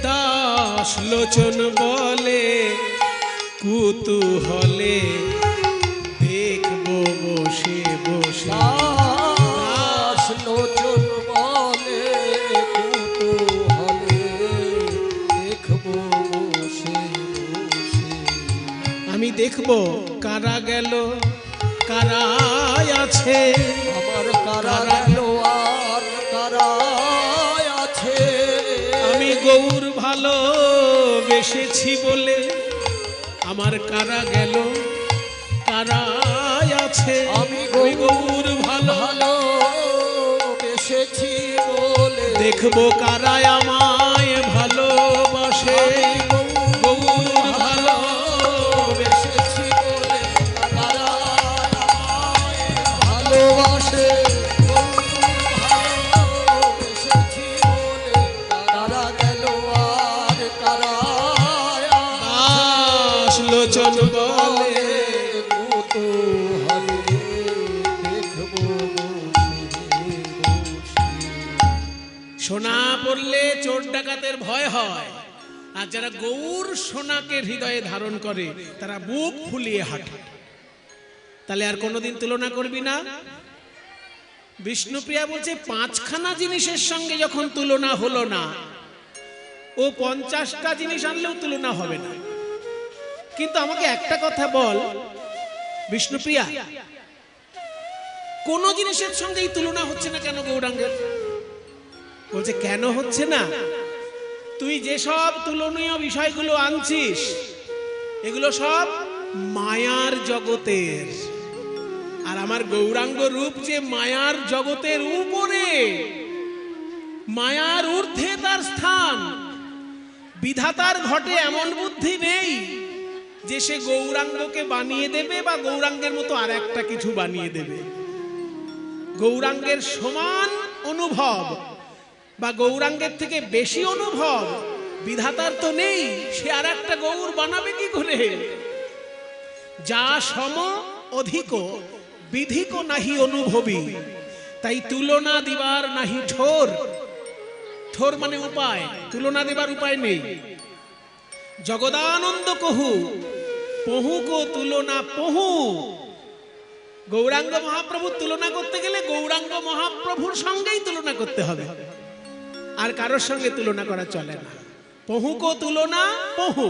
দাস লোচন বলে কুতূহলে দেখবো বসে বসে দাস লোচন বলে কুতূহলে দেখবো বসে বসে আমি দেখবো কারা গেল কারায় আছে আমার কারা গেল আর কারা আছে আমি গৌর ভালো বেসেছি বলে আমার কারা গেল কারায় আছে আমি গৌর ভালো ভালো বেসেছি বলে দেখবো কারায় আমায় ভালোবাসে গৌর ভালো বেসেছি বলে কারা আমায় ভালোবাসে ভালোবেসেছি বলে কারা গেল আর কারা দাস লোচন বলে কৌতূহলে দেখবো বসে বসে সোনা পড়লে চোর ডাকাতের ভয় হয় আর যারা গৌর সোনাকে হৃদয়ে ধারণ করে তারা বুক ফুলিয়ে হাঁটে তাহলে আর কোনোদিন তুলনা করবি না বিষ্ণুপ্রিয়া বলছে পাঁচখানা জিনিসের সঙ্গে যখন তুলনা হলো না ও 50টা জিনিস আনলেও তুলনা হবে না কিন্তু আমাকে একটা কথা বল বিষ্ণুপ্রিয়া কোন জিনিসের সঙ্গেই তুলনা হচ্ছে না কেন গৌরাঙ্গের বলছে কেন হচ্ছে না তুই যেসব তুলনীয় বিষয়গুলো আনছিস এগুলো সব মায়ার জগতের আর আমার গৌরাঙ্গ রূপ যে মায়ার জগতের উপরে মায়ার ঊর্ধ্বে তার স্থান বিধাতার ঘটে এমন বুদ্ধি নেই যে সে গৌরাঙ্গকে বানিয়ে দেবে বা গৌরাঙ্গের মতো আর একটা কিছু বানিয়ে দেবে গৌরাঙ্গের সমান অনুভব বা গৌরাঙ্গের থেকে বেশি অনুভব বিধাতার তো নেই, সে আর একটা গৌর বানাবে কি করে? যা সম অধিক বিধিক নাহি অনুভবী, তাই তুলনা দিবার নাহি ঠোর। ঠোর মানে উপায়, তুলনা দিবার উপায় নেই। জগদানন্দ কহু পহু কো তুলনা পহু। গৌরাঙ্গ মহাপ্রভুর তুলনা করতে গেলে গৌরাঙ্গ মহাপ্রভুর সঙ্গেই তুলনা করতে হবে, আর কারোর সঙ্গে তুলনা করা চলে না। পহু কো তুলনা পহু।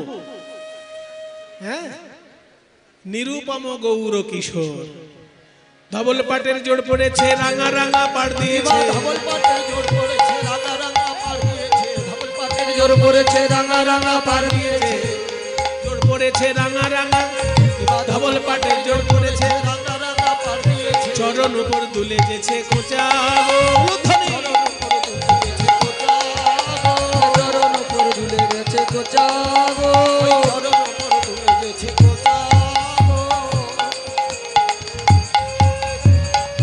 হ্যাঁ, নিরুপম গৌর কিশোর। ধবল পাটের জোড় পড়েছে, রাঙা রাঙা পাড় দিয়েছে। ধবল পাটের জোর পড়েছে, রাঙা রাঙা পার দিয়েছে। ধবল পাটের জোর পড়েছে, রাঙা রাঙা পার দিয়েছে। জোড় পড়েছে রাঙা রাঙা, ধবল পাটের জোড় পড়েছে, রাঙা রাঙা পার দিয়েছে। চরণ উপর দুলে যেছে খোঁচা ধ্বনি। চরণ উপর দুলে গেছে কোচা গো, চরণ উপর দুলে গেছে কোচা গো।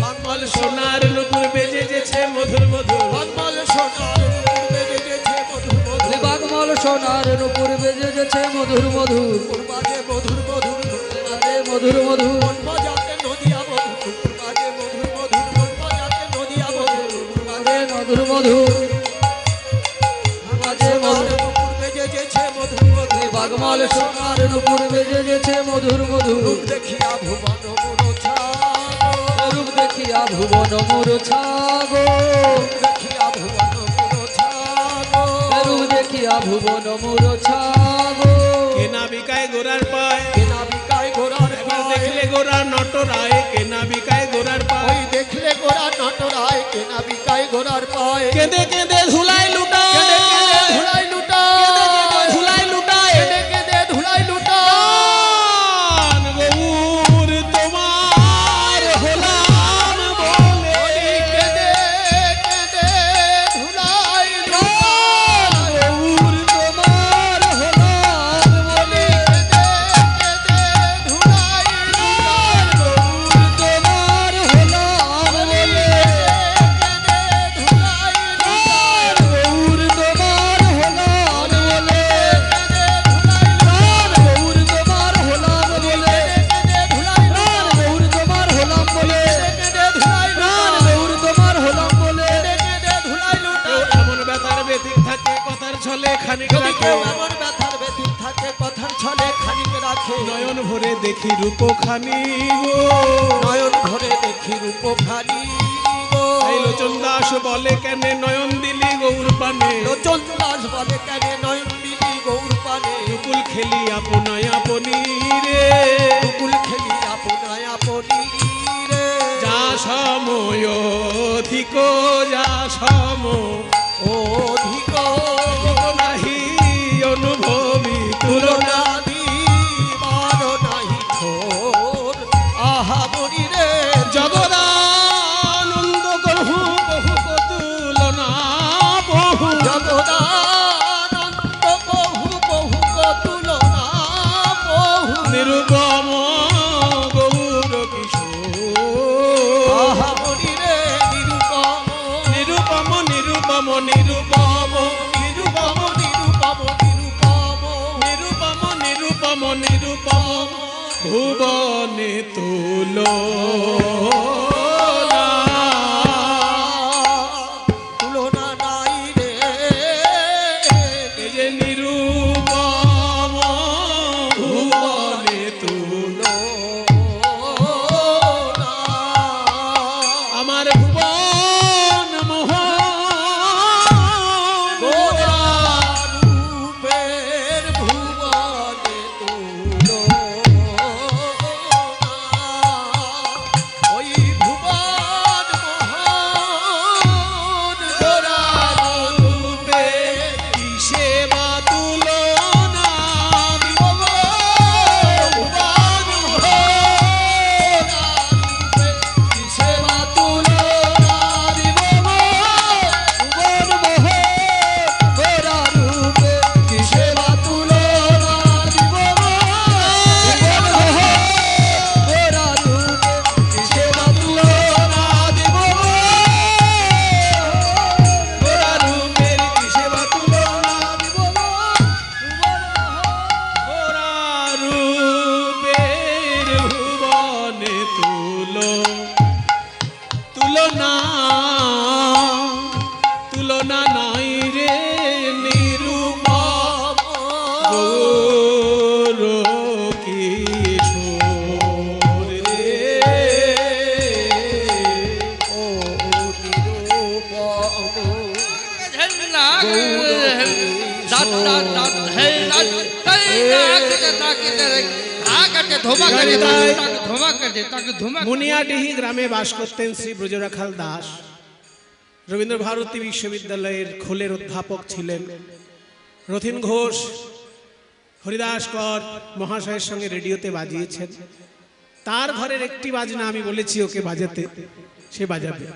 বাংমল সোনার নুপুর বেজে যেছে মধুর মধুর। বাগমাল সোনার নুপুর বেজে গেছে মধুর মধুর। বাগমাল সোনার নুপুর বেজে গেছে মধুর মধুর। বাজে মধুর মধুর, বাজে মধুর মধুর। মন বাজাতে নদিয়া মধুর, বাজে মধুর মধুর। মন বাজাতে নদিয়া মধুর, বাজে মধুর মধুর। বাজে মধুর নুপুর বেজে গেছে মধুর মধুর। বাগমাল সোনার নুপুর বেজে গেছে মধুর মধুর। রূপ দেখিয়া ভুবন মূর্ছা গো, রূপ দেখিয়া ভুবন মূর্ছা গো, রূপ দেখিয়া ভুবন মূর্ছা গো, রূপ দেখিয়া ভুবন মূর্ছা গো। কেনা বিকায় গোরার পায়, কেনা বিকায় ঘোড়ার একবার পায়। দেখলে গোরা নটরায়। কেনা বিকায় গোরার পায়, ওই দেখলে গোরা নটরায়। কেনা বিকায় ঘোড়ার পায়। কেঁদে কেঁদে ধুলাই লুটায়। কেঁদে কেঁদে ধুলাই লুটায়। কেঁদে কেঁদে ধুলাই লুটায়। কেঁদে কেঁদে ধুলাই লুটায়। গৌর তোমার হলাম বলে। ওই কেঁদে কেঁদে ধুলাই লুটায়। গৌর তোমার হলাম বলে। কেঁদে কেঁদে ধুলাই লুটায়। গৌর তোমার হলাম বলে। কেঁদে ধুলাই লুটায়। গৌর তোমার হলাম বলে। গৌর তোমার হলাম বলে। কেঁদে ধুলাই গৌর তোমার হলাম বলে। কেঁদে ধুলাই গৌর তোমার হলাম বলে। কেঁদে ধুলাই লুটায়। এমন ব্যথার ব্যথিক থাকে, কথার ছলে খানিক যদি রাখে। কেউ এমন ব্যথার ব্যথিক থাকে, কথার ছলে খানিক রাখে। নয়ন ভরে দেখি রূপ খানি গো। নয়ন ভরে দেখি রূপ খানি গো। এই লোচন দাস বলে কেন নয়ন দিলি গৌর পানে। লোচন দাস বলে কেন নয়ন দিলি গৌর পানে। দুকুল খেলি আপনায় আপনি রে। দুকুল খেলি আপনায় আপনি রে। যা সময় অধিক, যা সম অধিক নাহি অনুভবী তুলনা। তুলনা দিবার নাহি ঠোর। আহা মরি রে জগদানন্দ কহু বহু তুলনা বহু। জগদানন্দ বহু বহু তুলনা বহু। নিরুপম গৌর কিশোর। আহা মরি রে নিরুপম। নিরুপম নিরুপম নিরুপম নিরুপম নিরুপম নিরুপম। নিরুপম নিরুপম নিরুপম ভুবনে তুলো। তুলনা নাই রে। এই যে নিরুপম ভুবনে তুলো। আমার ভুবন মোহন গোরা রূপের ভুবনে তুলো। ওই ভুবন মোহন গোরা মুনিয়াডিহি গ্রামে বাস করতেন শ্রী ব্রজরাখাল দাস। রবীন্দ্র ভারতী বিশ্ববিদ্যালয়ের খোলের অধ্যাপক ছিলেন। রথীন ঘোষ, হরিদাস কর মহাশয়ের সঙ্গে রেডিওতে বাজিয়েছেন। তার ঘরের একটি বাজনা আমি বলেছি ওকে বাজাতে, সে বাজাবে।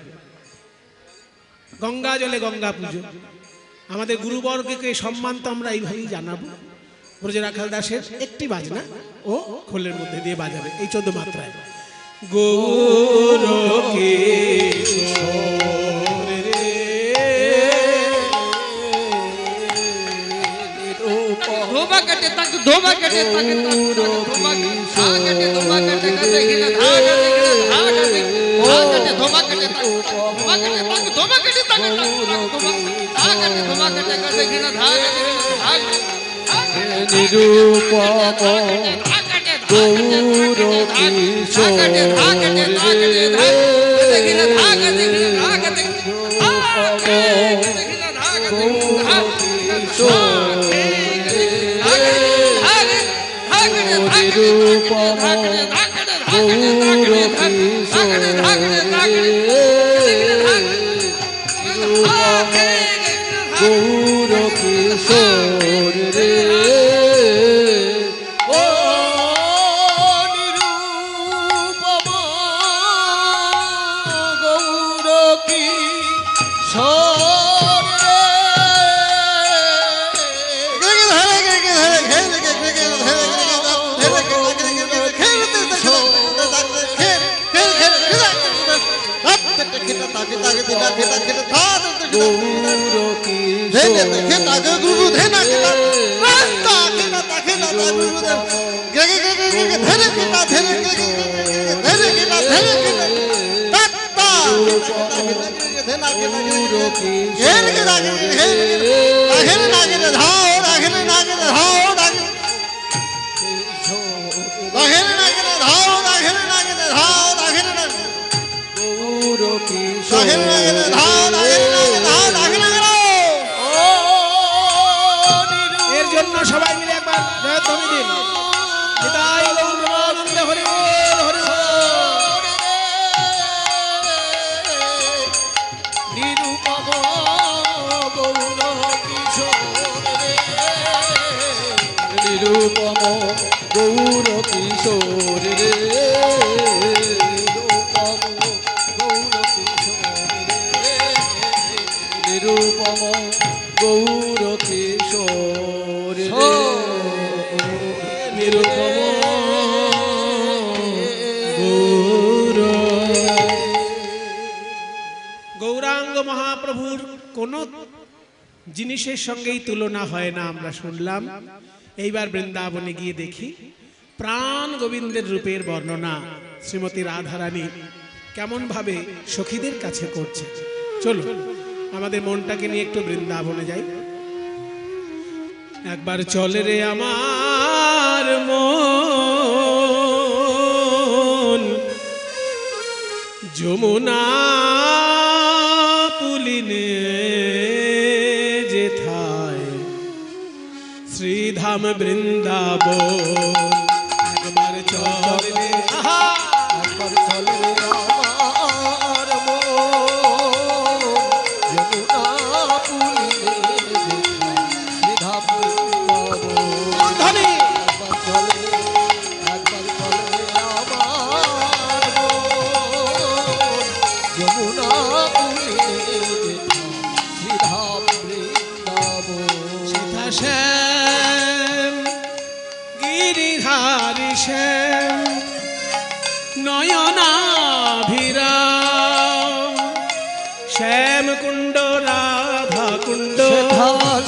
গঙ্গা জলে গঙ্গা পুজো, আমাদের গুরুবর্গকে সম্মান তো আমরা এইভাবেই জানাবো। ব্রজরাখাল দাসের একটি বাজনা ও খোলের মধ্যে দিয়ে বাজাবে এই 14 মাত্রায়। গৌর ধোবা কাটে তাকে ধোবা কাটে তাকে ধোবা কাটে ধোবা কাটে কাটে গিলা ধাগা গিলা ধাগা কাটে ধোবা কাটে ধোবা কাটে তাকে ধোবা কাটে তাকে ধোবা কাটে ধোবা কাটে কাটে গিলা ধাগা নিরূপম গৌর কিশোর গিলা ধাগা গিলা ধাগা গৌর কিশোর নিরূপম গৌর কিশোর গৌর কিশোর রে ও নিরূপম গৌর কিশোর এর জন্য সবাই মিলে একবার জয়ধ্বনি দিন। নিতাই গৌর প্রেমানন্দে হরি বল, হরি বল। নিরূপম গৌর কিশোর নিরূপম গৌর কিশোর রে নিরূপম গৌর কিশোর নিরূপম গৌর। গৌরাঙ্গ মহাপ্রভুর কোন জিনিসের সঙ্গেই তুলনা হয় না আমরা শুনলাম। এইবার বৃন্দাবনে গিয়ে দেখি প্রাণ গোবিন্দের রূপের বর্ণনা শ্রীমতী রাধারানী কেমন ভাবে সখীদের কাছে করছে। চলো আমাদের মনটাকে নিয়ে একটু বৃন্দাবনে যাই। একবার চলে রে আমার মন যমুনা পুলিনে যেথায় শ্রীধাম বৃন্দাবন। একবার চলে রে আহা, একবার চলে আমার মন যমুনা পুলিনে শ্রীধাম বৃন্দাবন। ধ্বনি একবার চলে আমার মন যমুনা পুলিনে শ্রীধাম বৃন্দাবন। সীতা শ্যাম গিরিধারী শ্যাম নয়নাভিরাম শ্যাম কুণ্ড রাধা কুণ্ড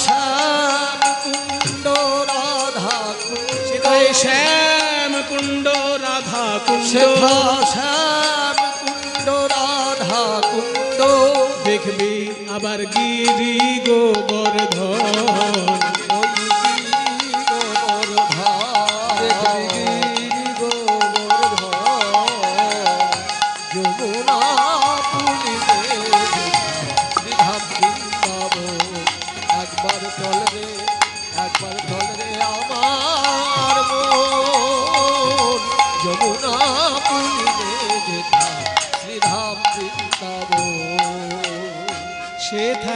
শ্যাম কুণ্ড রাধা কুণ্ড সেথায় শ্যাম কুণ্ড রাধা কুণ্ড শ্যাম কুণ্ড রাধা কুণ্ড দেখবি আবার গিরি গোবর্ধন ওই গোবর্ধন যমুনা পুলিনে শ্রীধাম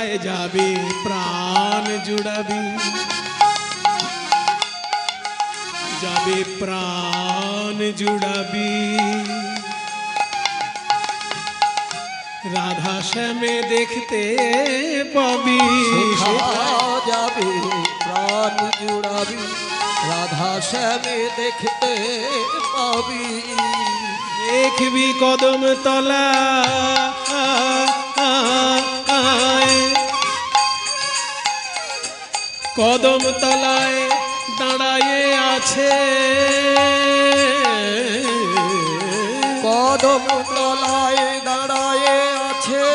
তলায় যাবে প্রাণ জুড়াবি, যাবে প্রাণ জুড়াবি। রাধা শ্যামে দেখতে পাবি, যাবে প্রাণ জুড়াবি, রাধা শ্যামে দেখতে পাবি। দেখবি কদম তলা কদম তলায় দাঁড়ায়ে আছে, কদম তলায় দাঁড়ায়ে আছে,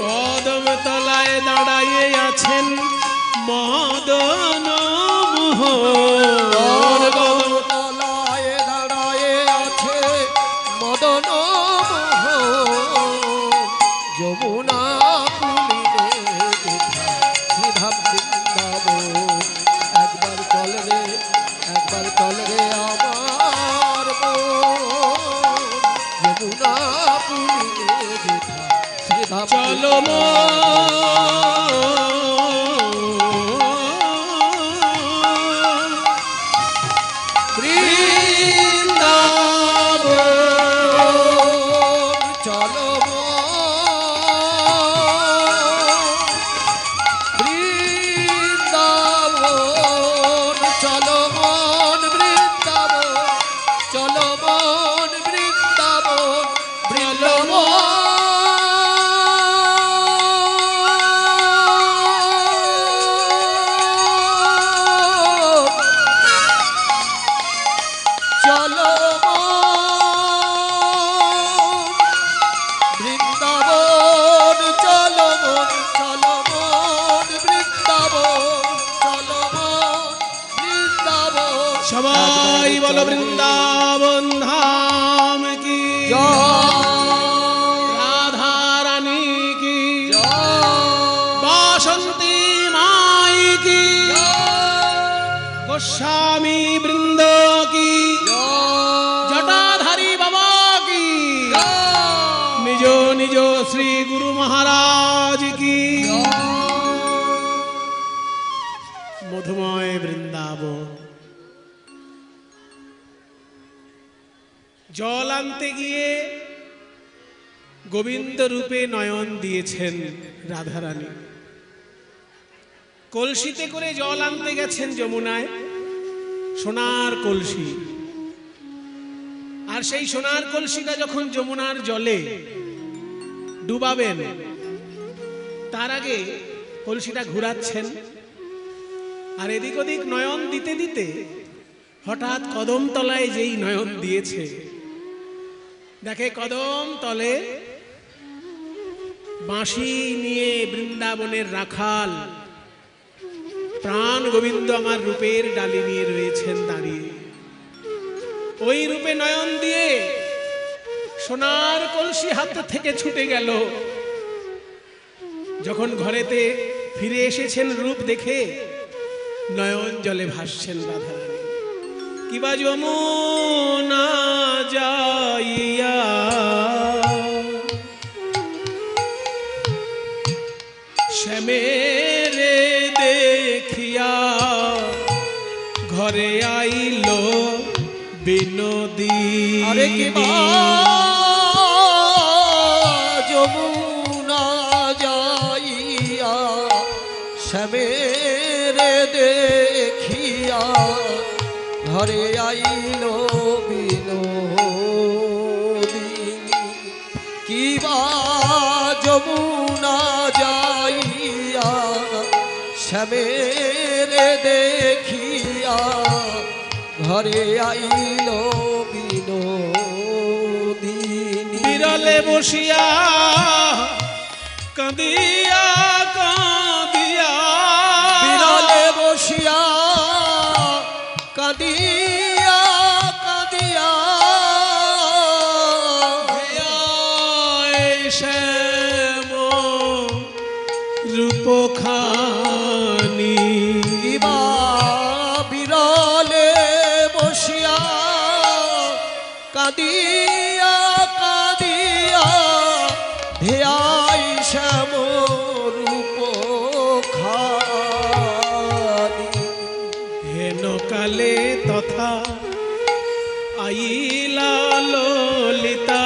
কদম তলায় দাঁড়ায়ে আছেন মদন মোহন। কদম তলায় দাঁড়ায়ে আছে মদন মোহন। যমুনা পুলিনে শ্রীধাম বৃন্দাবন। একবার চল রে, একবার চল রে আমার মন। যমুনা পুলিনে শ্রীধাম চলো সবাই বলো বৃন্দাবন ধাম কি, রাধা রানী কি, বাসন্তী মাই কি, গোস্বামী বৃন্দ কি, জটাধারী বাবা কি, নিজ নিজ শ্রী গুরু মহারাজ কি। মধুময় বৃন্দাবন। জল আনতে গিয়ে গোবিন্দ রূপে নয়ন দিয়েছেন রাধারানী। কলসিতে করে জল আনতে গেছেন যমুনায়, সোনার কলসি। আর সেই সোনার কলসিটা যখন যমুনার জলে ডুবাবেন, তার আগে কলসিটা ঘুরাচ্ছেন। আর এদিক ওদিক নয়ন দিতে দিতে হঠাৎ কদম তলায় যেই নয়ন দিয়েছে, দেখে কদম তলে বাঁশি নিয়ে বৃন্দাবনের রাখাল প্রাণ গোবিন্দ আমার রূপের ডালি নিয়ে রয়েছেন দাঁড়িয়ে। ওই রূপে নয়ন দিয়ে সোনার কলসি হাত থেকে ছুটে গেল। যখন ঘরেতে ফিরে এসেছেন রূপ দেখে নয়ন জলে ভাসছেন রাধারানী। কিবা যমুনা যাইয়া শ্যামেরে দেখিয়া ঘরে আইল বিনোদী। আরে কিবা যমুনা যাইয়া শ্যামেরে দেখিয়া ঘরে আইল বিনোদিনী। কিবা যমুনা যাইয়া শ্যামেরে দেখিয়া ঘরে আইল বিনোদিনী। বিরলে বসিয়া কাঁদিয়া কাঁদিয়া, বিরলে বসিয়া কাঁদিয়া কাঁদিয়া শ্যাম রূপখানি। কিবা বিরলে বসিয়া কাঁদিয়া কাঁদিয়া ধ্যাই শ্যাম রূপ খানি হেন কালে তথা আইলা ললিতা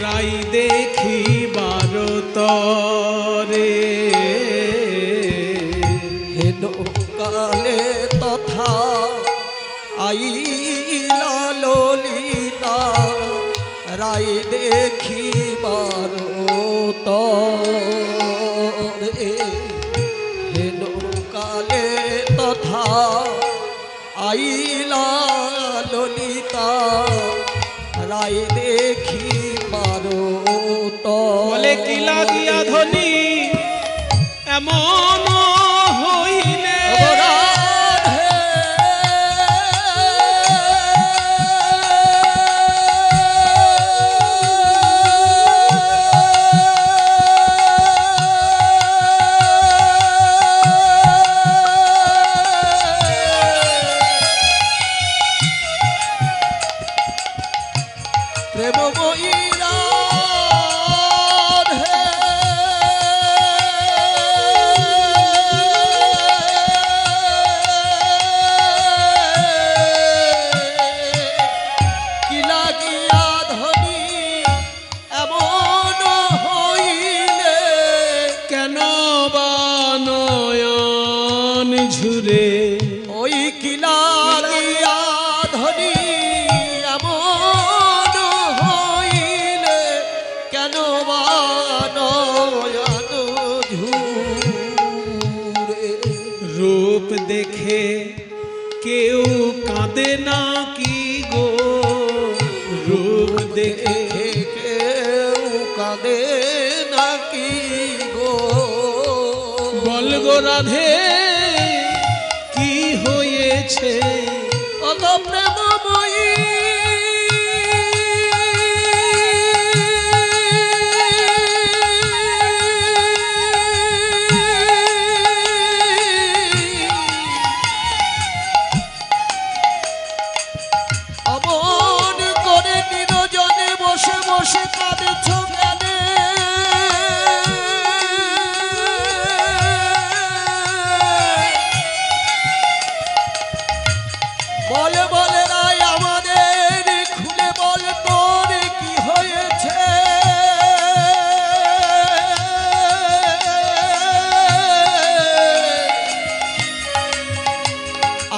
রাই দেখিবার তরে হেন কালে তথা আইলা ললিতা রাই দেখিবার তরে হেন কালে তথা আইলা ললিতা রাই দেখিবার বলে কি লাগিয়া ধনী এমন হইলে প্রেমময়ী ঝুরে ওই কিলা গিয়া ধনী এমন হইলে কেন বা নয়ন ঝুরে রূপ দেখে কেউ কাঁদে না কি গো রূপ দেখে কেউ কাঁদে নাকি গো বল গো রাধে কি হয়েছে অগ প্রেমময়ী অমন করে নিরজনে বসে বসে কাঁদেছ কেনে বলে বলে রাই আমাদের খুলে বল তোর কি হয়েছে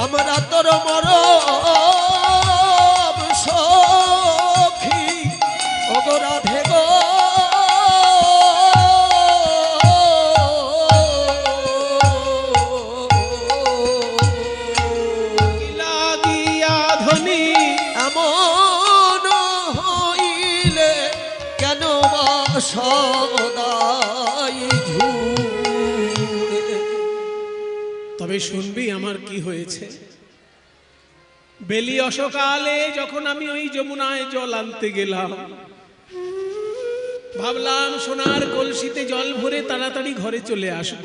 আমরা তোর মরম সখী ওগো রাধে গো লাগিয়া ধনী এমন হইলে কেন বা সদাই ঝুরে তবে শুনবি আমার কি হয়েছে বেলি অসকালে যখন আমি ওই যমুনায় জল আনতে গেলাম ভাবলাম সোনার কলসিতে জল ভরে তাড়াতাড়ি ঘরে চলে আসব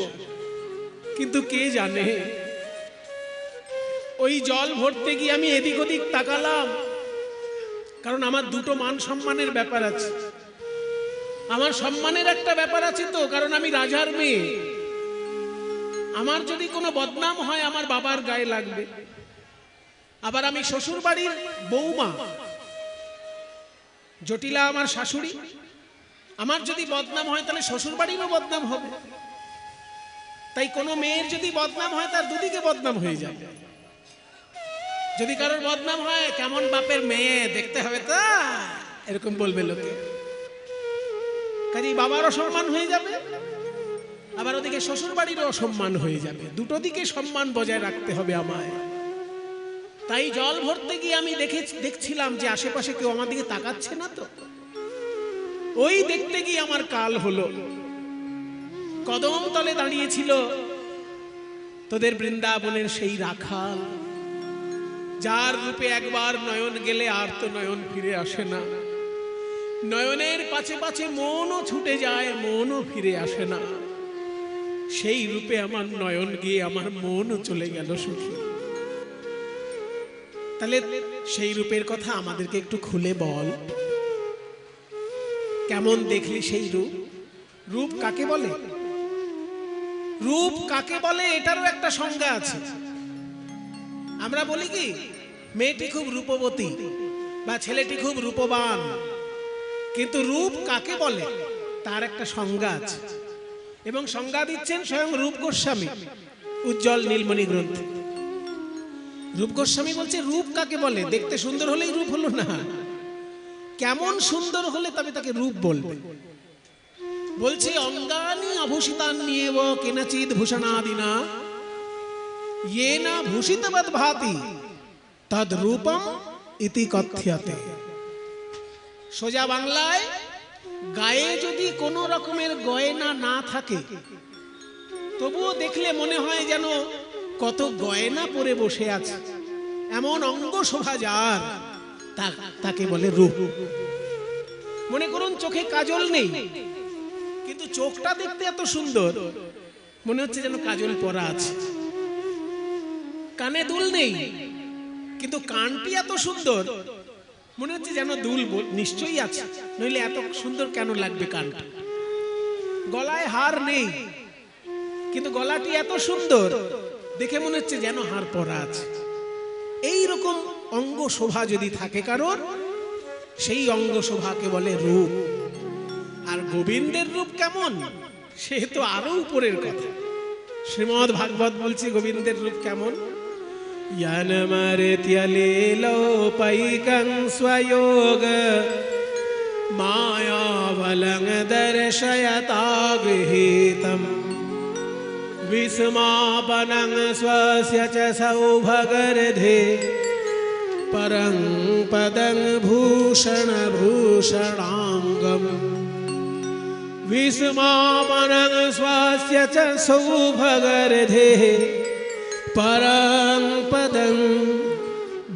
কিন্তু কে জানে ওই জল ভরতে গিয়ে আমি এদিক ওদিক তাকালাম কারণ আমার দুটো মান সম্মানের ব্যাপার আছে আমার সম্মানের একটা ব্যাপার আছে তো কারণ আমি রাজার মেয়ে আমার যদি কোনো বদনাম হয় আমার বাবার গায়ে লাগবে আবার আমি শ্বশুর বাড়ির বৌমা জটিলা আমার শাশুড়ি আমার যদি বদনাম হয় তাহলে শ্বশুর বাড়িরও বদনাম হবে তাই কোনো মেয়ের যদি বদনাম হয় তার দুদিকে বদনাম হয়ে যাবে যদি কারোর বদনাম হয় কেমন বাপের মেয়ে দেখতে হবে তা এরকম বলবে লোকে কাজেই বাবারও সম্মান হয়ে যাবে আবার ওদিকে শ্বশুর বাড়িরও সম্মান হয়ে যাবে দুটো দিকে সম্মান বজায় রাখতে হবে আমায় তাই জল ভরতে গিয়ে আমি দেখছিলাম যে আশেপাশে কেউ আমার দিকে তাকাচ্ছে না তো ওই দেখতে গিয়ে আমার কাল হলো কদম তলে দাঁড়িয়েছিল তোদের বৃন্দাবনের সেই রাখাল যার রূপে একবার নয়ন গেলে আর তো নয়ন ফিরে আসে না নয়নের পাছে পাছে মনও ছুটে যায় মনও ফিরে আসে না সেই রূপে আমার নয়ন গিয়ে আমার মনও চলে গেল সুখী তাহলে সেই রূপের কথা আমাদেরকে একটু খুলে বল কেমন দেখলি সেই রূপ? রূপ কাকে বলে? রূপ কাকে বলে এটারও একটা সংজ্ঞা আছে। আমরা বলি কি মেয়েটি খুব রূপবতী বা ছেলেটি খুব রূপবান, কিন্তু রূপ কাকে বলে তার একটা সংজ্ঞা আছে, এবং সংজ্ঞা দিচ্ছেন স্বয়ং রূপ গোস্বামী উজ্জ্বল নীলমণি গ্রন্থে। রূপ গোস্বামী বলছে রূপ কাকে বলে, দেখতে সুন্দর হলেই রূপ হলো না, কেমন সুন্দর হলে তবে তাকে রূপ বলবে। বলছে অঙ্গানি অভূষিতান্যেব কেনচিৎ ভূষণাদিনা येन ভূষিতবৎ ভাতি তদ রূপম ইতি কথ্যতে। সোজা বাংলায়, গায়ে যদি কোনো রকমের গয়না না থাকে তবুও দেখলে মনে হয় যেন কত গয়না পরে বসে আছে, এমন অঙ্গ শোভা যার, তাকে বলে রূপ। মনে করুন চোখে কাজল নেই, কিন্তু চোখটা দেখতে এত সুন্দর মনে হচ্ছে যেন কাজল পরা আছে। কানে দুল নেই, কিন্তু কানটি এত সুন্দর মনে হচ্ছে যেন দুল নিশ্চয়ই আছে, নইলে এত সুন্দর কেন লাগবে কানটা। গলায় হার নেই, কিন্তু গলাটি এত সুন্দর দেখে মনে হচ্ছে যেন হার পরা আছে। এই রকম অঙ্গ শোভা যদি থাকে কারোর, সেই অঙ্গ শোভাকে বলে রূপ। আর গোবিন্দের রূপ কেমন সে তো আরো উপরের কথা। শ্রীমদ্ ভাগবত বলছে গোবিন্দের রূপ কেমন। यनमर्त्यलीलोपैकं स्वयोग मायावलं दर्शयता गृहीतं विस्मापनं स्वस्य च सौभगर्धे परं पदं भूषणभूषणाङ्गम् विस्मापनं स्वस्य च सौभगर्धे परं पदं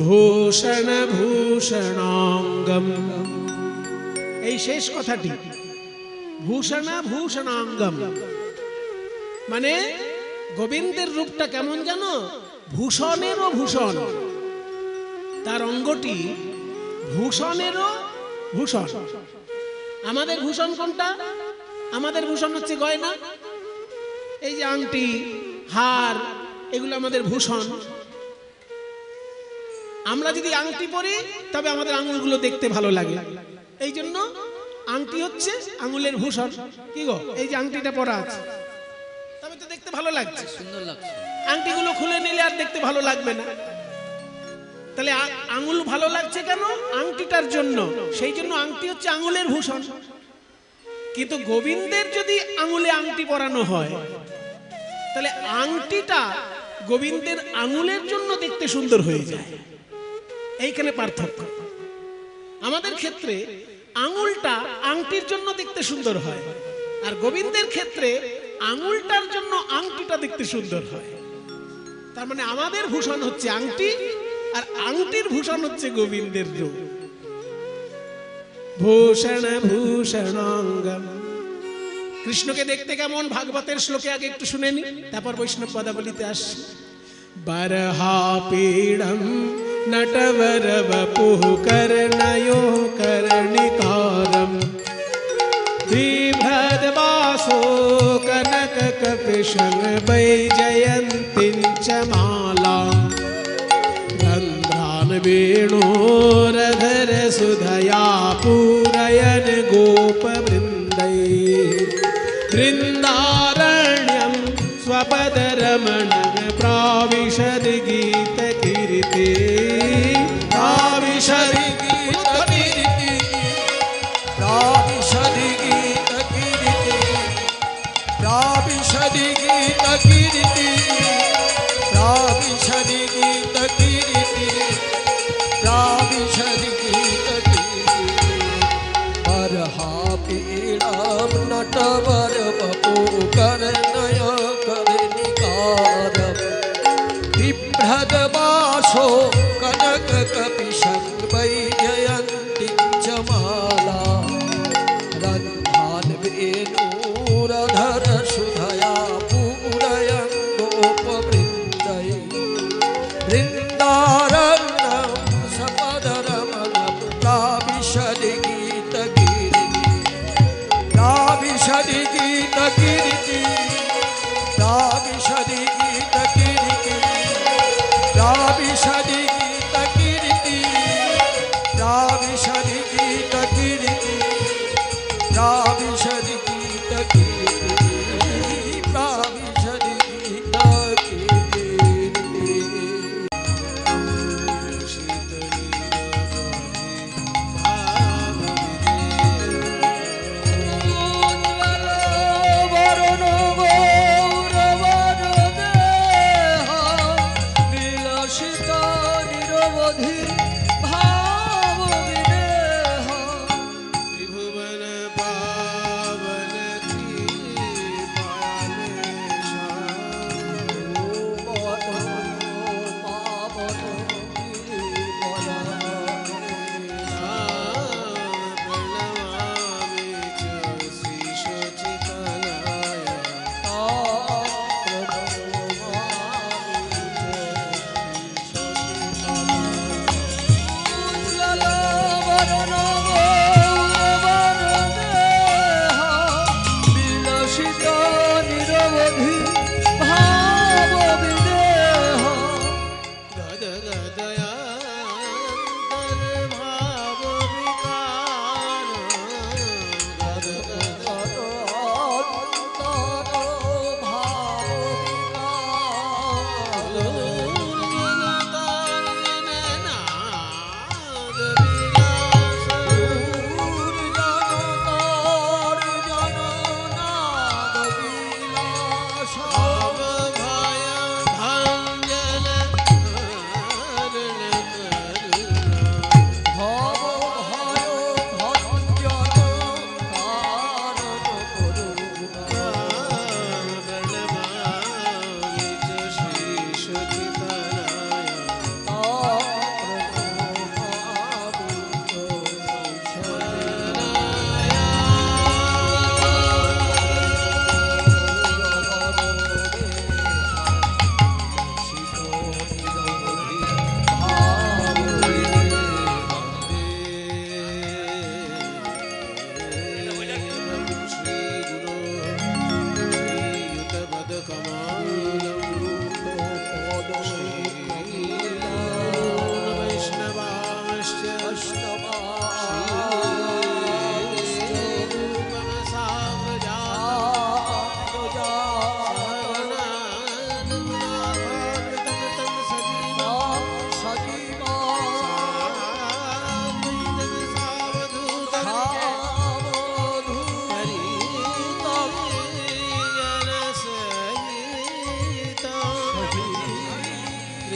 ভূষণভূষণাঙ্গম। এই শেষ কথাটি ভূষণভূষণাঙ্গম মানে গোবিন্দের রূপটা কেমন জানো? ভূষণেরও ভূষণ, তার অঙ্গটি ভূষণেরও ভূষণ। আমাদের ভূষণ কোনটা? আমাদের ভূষণ হচ্ছে গয়না, এই যে আংটি, হার, এগুলো আমাদের ভূষণ। আমরা যদি আংটি পরি তবে আমাদের আঙুলগুলো দেখতে ভালো লাগে, এই জন্য আংটি হচ্ছে আঙুলের ভূষণ। কি গো, এই যে আংটিটা পরা আছে তবে তো দেখতে ভালো লাগছে, সুন্দর লাগছে। আংটিগুলো খুলে নিলে আর দেখতে ভালো লাগবে না। তাহলে আঙুল ভালো লাগছে কেন? আংটিটার জন্য। সেই জন্য আংটি হচ্ছে আঙুলের ভূষণ। কিন্তু গোবিন্দের যদি আঙুলে আংটি পরানো হয় তাহলে আংটিটা গোবিন্দের আঙুলের জন্য দেখতে সুন্দর হয়ে যায়। এইখানে পার্থক্য। আমাদের ক্ষেত্রে আঙুলটা আংটির জন্য দেখতে সুন্দর হয়, আর গোবিন্দের ক্ষেত্রে আঙুলটার জন্য আংটিটা দেখতে সুন্দর হয়। তার মানে আমাদের ভূষণ হচ্ছে আংটি, আর আংটির ভূষণ হচ্ছে গোবিন্দের রূপ। ভূষণভূষণাঙ্গম। কৃষ্ণকে দেখতে কেমন ভাগবতের শ্লোকে আগে একটু শুনে নি, তারপর বৈষ্ণব পদাবলিতে আসছি। বরহাপীড়ম নটবর বপুঃ করণयो कर्णिकारं बिभ्रद्वासो कनककपिशं वैजयन्तीं च मालां रन्ध्रान् वेणोरधरसुधया पूरयन् गोपवृन्दैः वृन्दारण्यं स्वपदरमणं प्राविशद गीतकीर्ते प्राविशद गीतकीर्ते प्राविशद गीतकीर्ते प्राविशद गीतकीर्ते प्राविशद गीतकीर्ते प्राविशद गीतकीर्ते बरहापीडं नटवर बपुः कर्णय कर्णिकारं बिभ्रद्वासो कनककपिशं वैजयन्तीं च मालां रन्ध्रान् वेणोरधरसुधया पूरयन् गोपवृन्दैः वृन्दारण्यं सपदरमणं प्राविशद गीतकीर्ति বিষাদি গীত কীর্তি বিষাদি গীত কীর্তি বিষাদি গীত কীর্তি বিষাদি গীত কীর্তি বিষাদি গীত কীর্তি বিষাদি গীত কীর্তি বরণ গৌরবর দেহ বিলাসিত নিরবধি ভাব বিদেহ ত্রিভুবন পাবন নিরবধি ভাব বিদেহ গদ গদয়ান্তর ভাব বিকার গদ গদ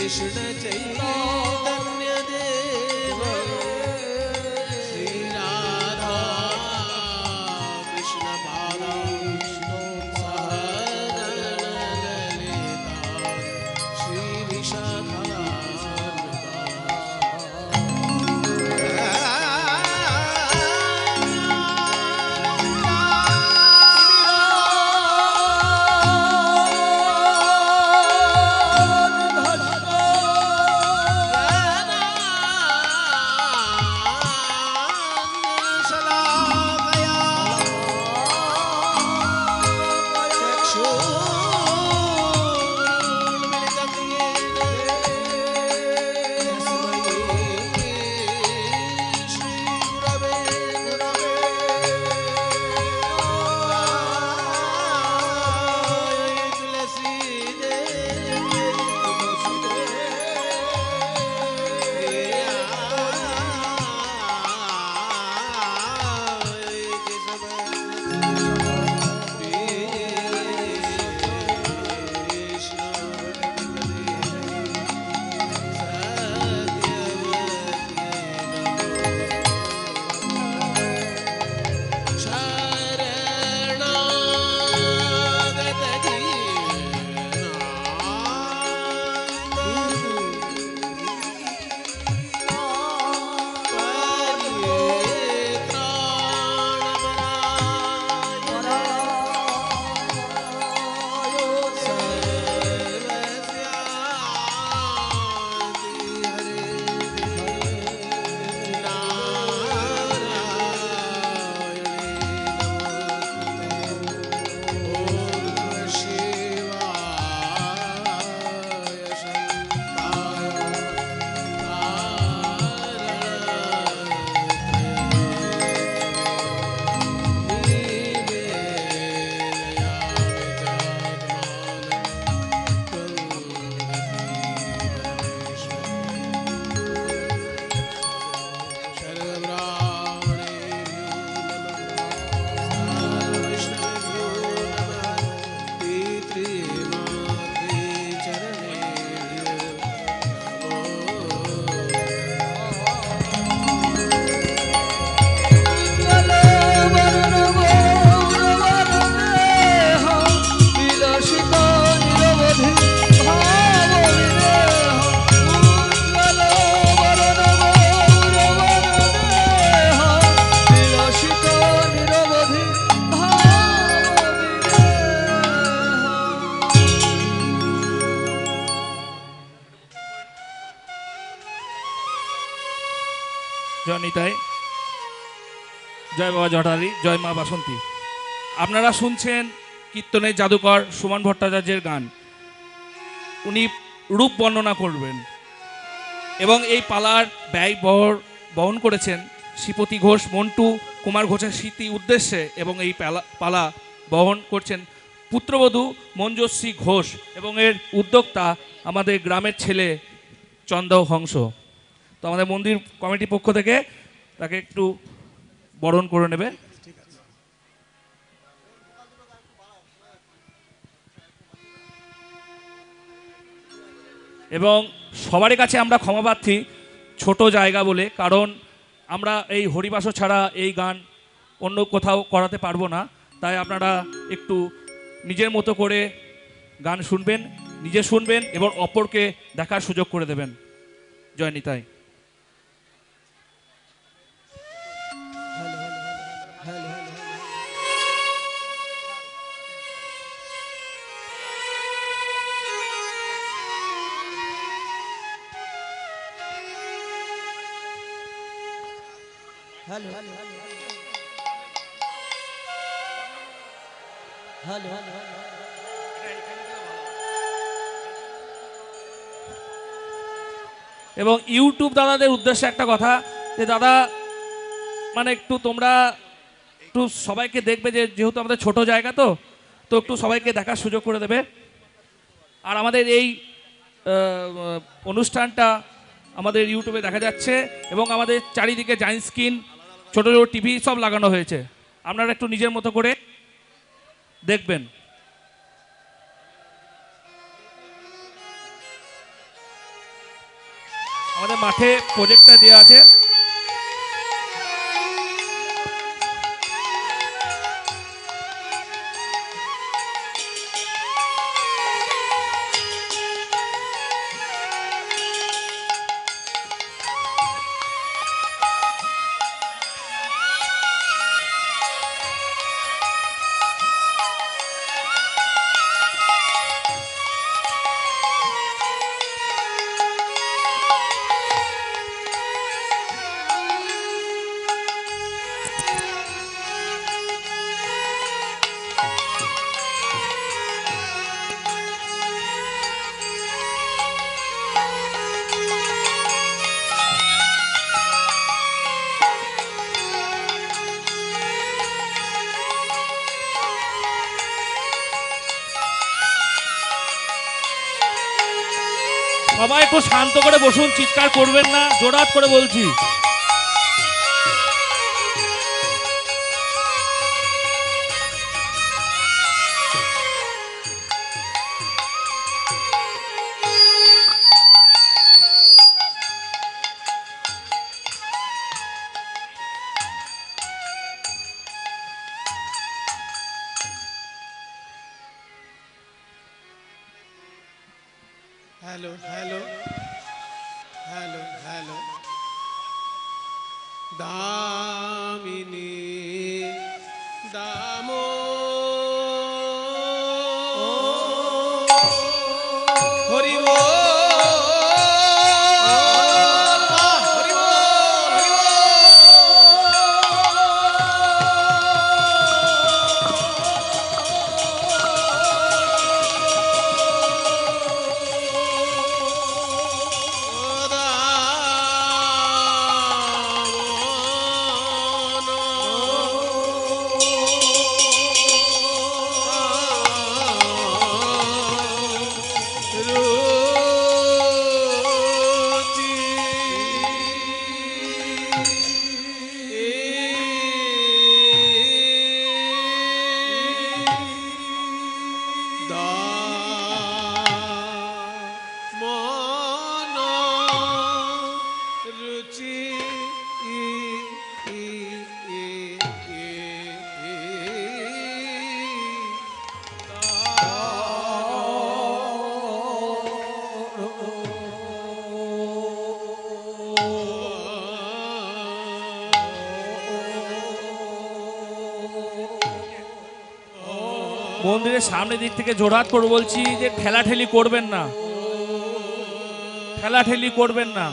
कृष्ण चैतन्य देव श्री राधा कृष्ण बाला सहगण ललिता श्री নিতাই, জয় বাবা জটারি, জয় মা বাসন্তী। আপনারা শুনছেন কীর্তনের জাদুকর সুমন ভট্টাচার্যের গান। উনি রূপ বর্ণনা করবেন এবং এই পালার ব্যয় বহন করেছেন শ্রীপতি ঘোষ, মন্টু কুমার ঘোষের স্মৃতি উদ্দেশ্যে, এবং এই পালা বহন করছেন পুত্রবধূ মঞ্জুশ্রী ঘোষ এবং এর উদ্যোক্তা আমাদের গ্রামের ছেলে চন্দ্র হংস। তো আমাদের মন্দির কমিটির পক্ষ থেকে তাকে একটু বরণ করে নেবে। এবং সবারই কাছে আমরা ক্ষমা প্রার্থী ছোট জায়গা বলে, কারণ আমরা এই হরিবাসর ছাড়া এই গান অন্য কোথাও করাতে পারবো না। তাই আপনারা একটু নিজের মতো করে গান শুনবেন, নিজে শুনবেন এবং অপরকে দেখার সুযোগ করে দেবেন। জয় নিতাই। হ্যালো হ্যালো হ্যালো এবং ইউটিউব দাদাদের উদ্দেশ্যে একটা কথা, যে দাদা মানে একটু তোমরা একটু সবাইকে দেখবে, যেহেতু আমাদের ছোট জায়গা, তো একটু সবাইকে দেখার সুযোগ করে দেবে। আর আমাদের এই অনুষ্ঠানটা আমাদের ইউটিউবে দেখা যাচ্ছে এবং আমাদের চারিদিকে জায়েন্ট স্ক্রিন, ছোটো ছোটো টিভি সব লাগানো হয়েছে। আপনারা একটু নিজের মতো করে দেখবেন। আমাদের মাঠে প্রজেক্টটা দেওয়া আছে। সবাই একটু শান্ত করে বসুন, চিৎকার করবেন না, জোড়াত করে বলছি। Hello hello hello hello Damini দামো হরি বল হরি বল হরি বল। মন্দিরের সামনের দিক থেকে জোড়হাত করে বলছি যে ঠেলাঠেলি করবেন না, ঠেলাঠেলি করবেন না।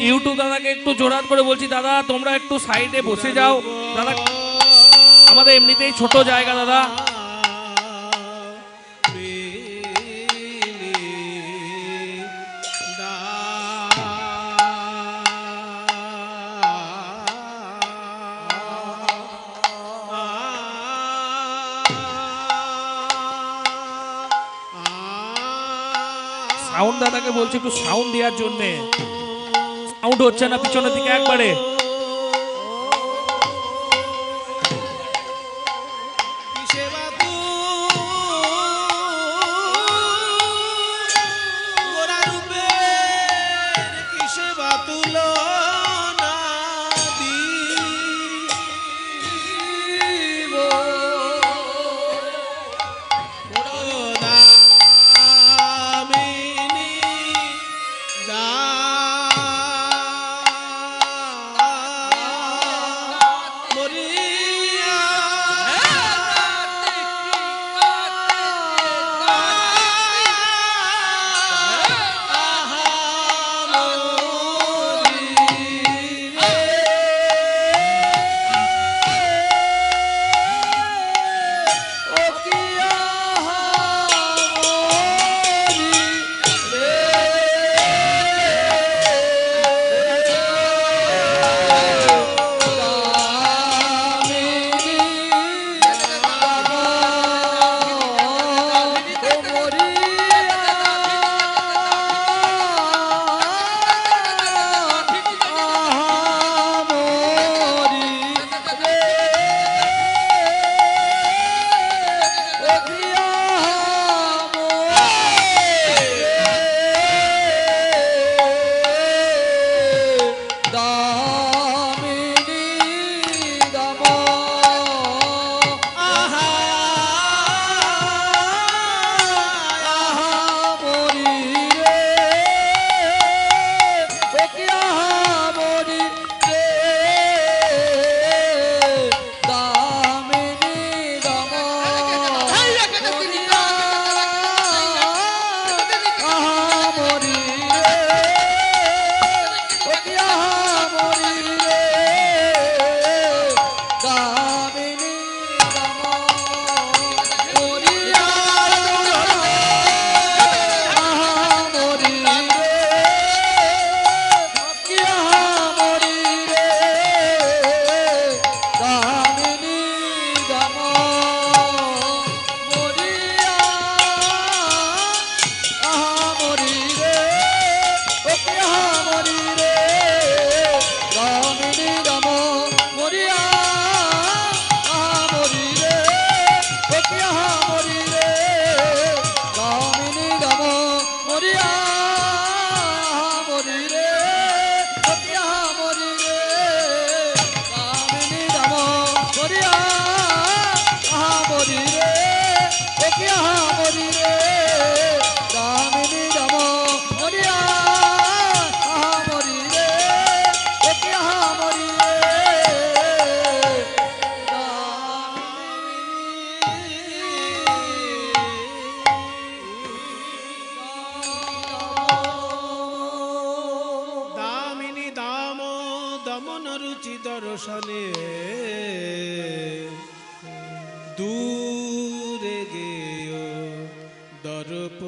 ইউটিউব দাদাকে একটু জোরাত করে বলছি, দাদা তোমরা একটু সাইডে বসে যাও দাদা, আমাদের এমনিতেই ছোট জায়গা দাদা। সাউন্ড দাদাকে বলছি একটু সাউন্ড দেওয়ার জন্য, সাউন্ড হচ্ছে না পিছনের দিকে একবারে। দর্শনে দূরে গেও দর্প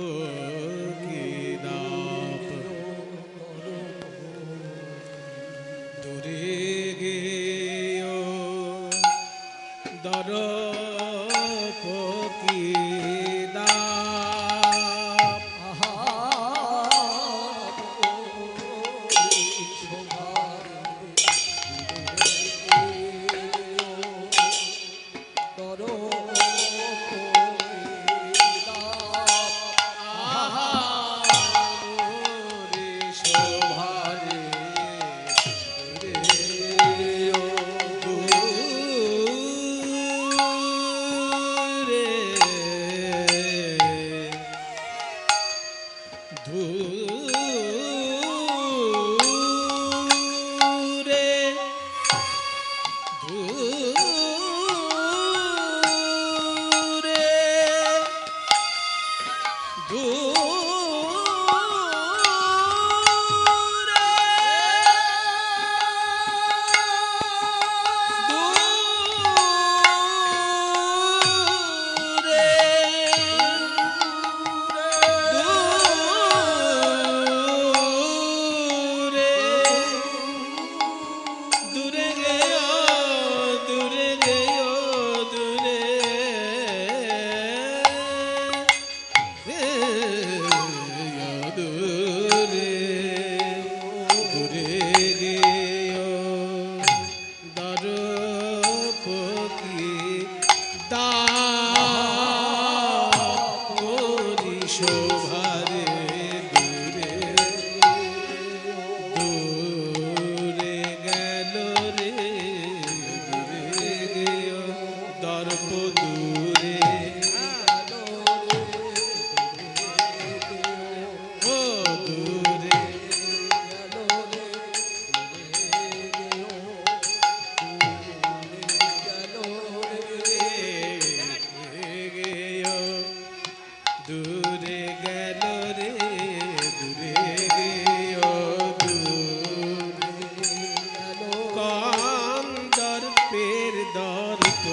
দর্প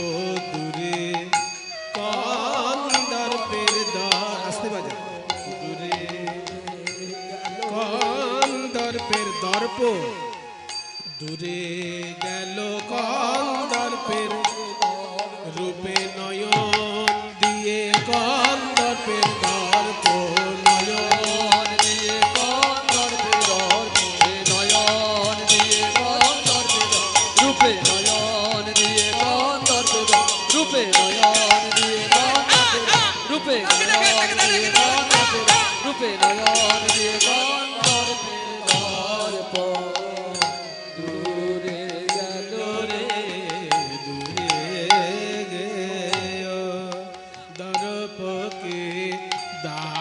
দূরে কোন দর্পের আসতে বাজা দূরে কোন দর্পের দর্প দূরে গেল কোন দর্পের রূপে নয়ন দিয়ে কোন দর্পের দর্প নয়ন দিয়ে কোন দর্পে দর্পে নয়ন দিয়ে কোন দর্পে রূপে নয়ন দিয়ে কোন দর্পে রূপে নয়ন দিয়ে কোন দর্পে রূপে নয়ন দিয়ে কোন দর্পে রূপে নয়ন দিয়ে কোন দর্পে দর্প দূরে গেল রে দূরে গেয় দর্পকে দাপ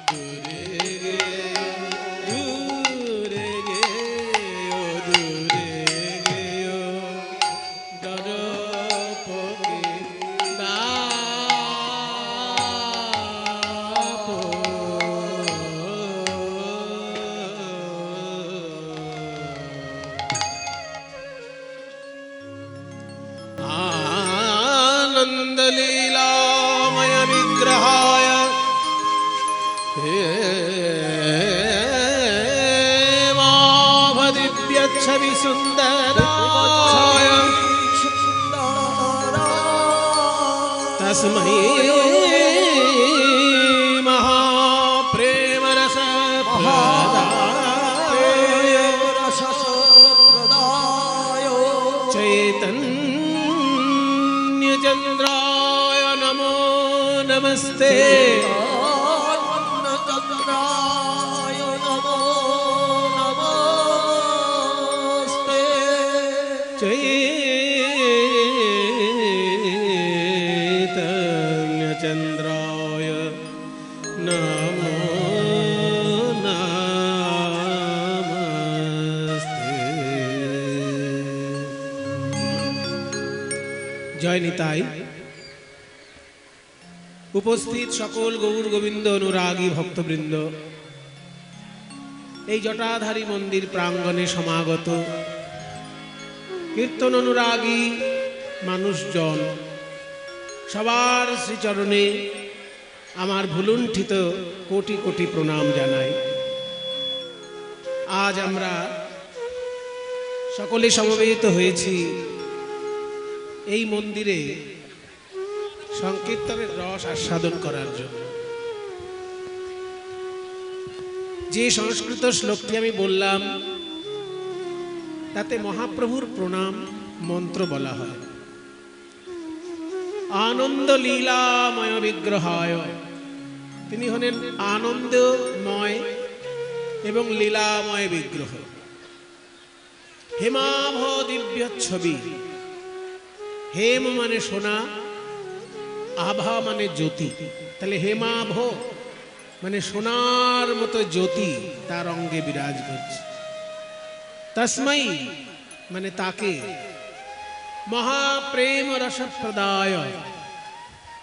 দূরে দূরে দূরে গেয় দর্পকে आनन्दलीलामय विग्रहाय हेमाभदिव्यच्छवि सुन्दराय तस्मै महाप्रेमरस चैतन्यचन्द्राय नमो नमस्ते चन्द्राय नमो नमस्ते चैतन्यचन्द्राय नमो জয় নিতাই। উপস্থিত সকল গৌর গোবিন্দ অনুরাগী ভক্তবৃন্দ, এই জটাধারী মন্দির প্রাঙ্গণে সমাগত কীর্তন অনুরাগী মানুষজন সবার শ্রীচরণে আমার ভুলুণ্ঠিত কোটি কোটি প্রণাম জানাই। আজ আমরা সকলে সমবেত হয়েছি এই মন্দিরে সংকীর্তনের রস আস্বাদন করার জন্য। যে সংস্কৃত শ্লোকটি আমি বললাম তাতে মহাপ্রভুর প্রণাম মন্ত্র বলা হয়। আনন্দ লীলাময় বিগ্রহায়, তিনি হলেন আনন্দময় এবং লীলাময় বিগ্রহ। হেমাভ দিব্য ছবি, হেম মানে সোনা, আভা মানে জ্যোতি, তাহলে হেমাভ মানে সোনার মতো জ্যোতি তার অঙ্গে বিরাজ করছে। তস্মাই মানে তাকে, মহাপ্রেম রস প্রদায়,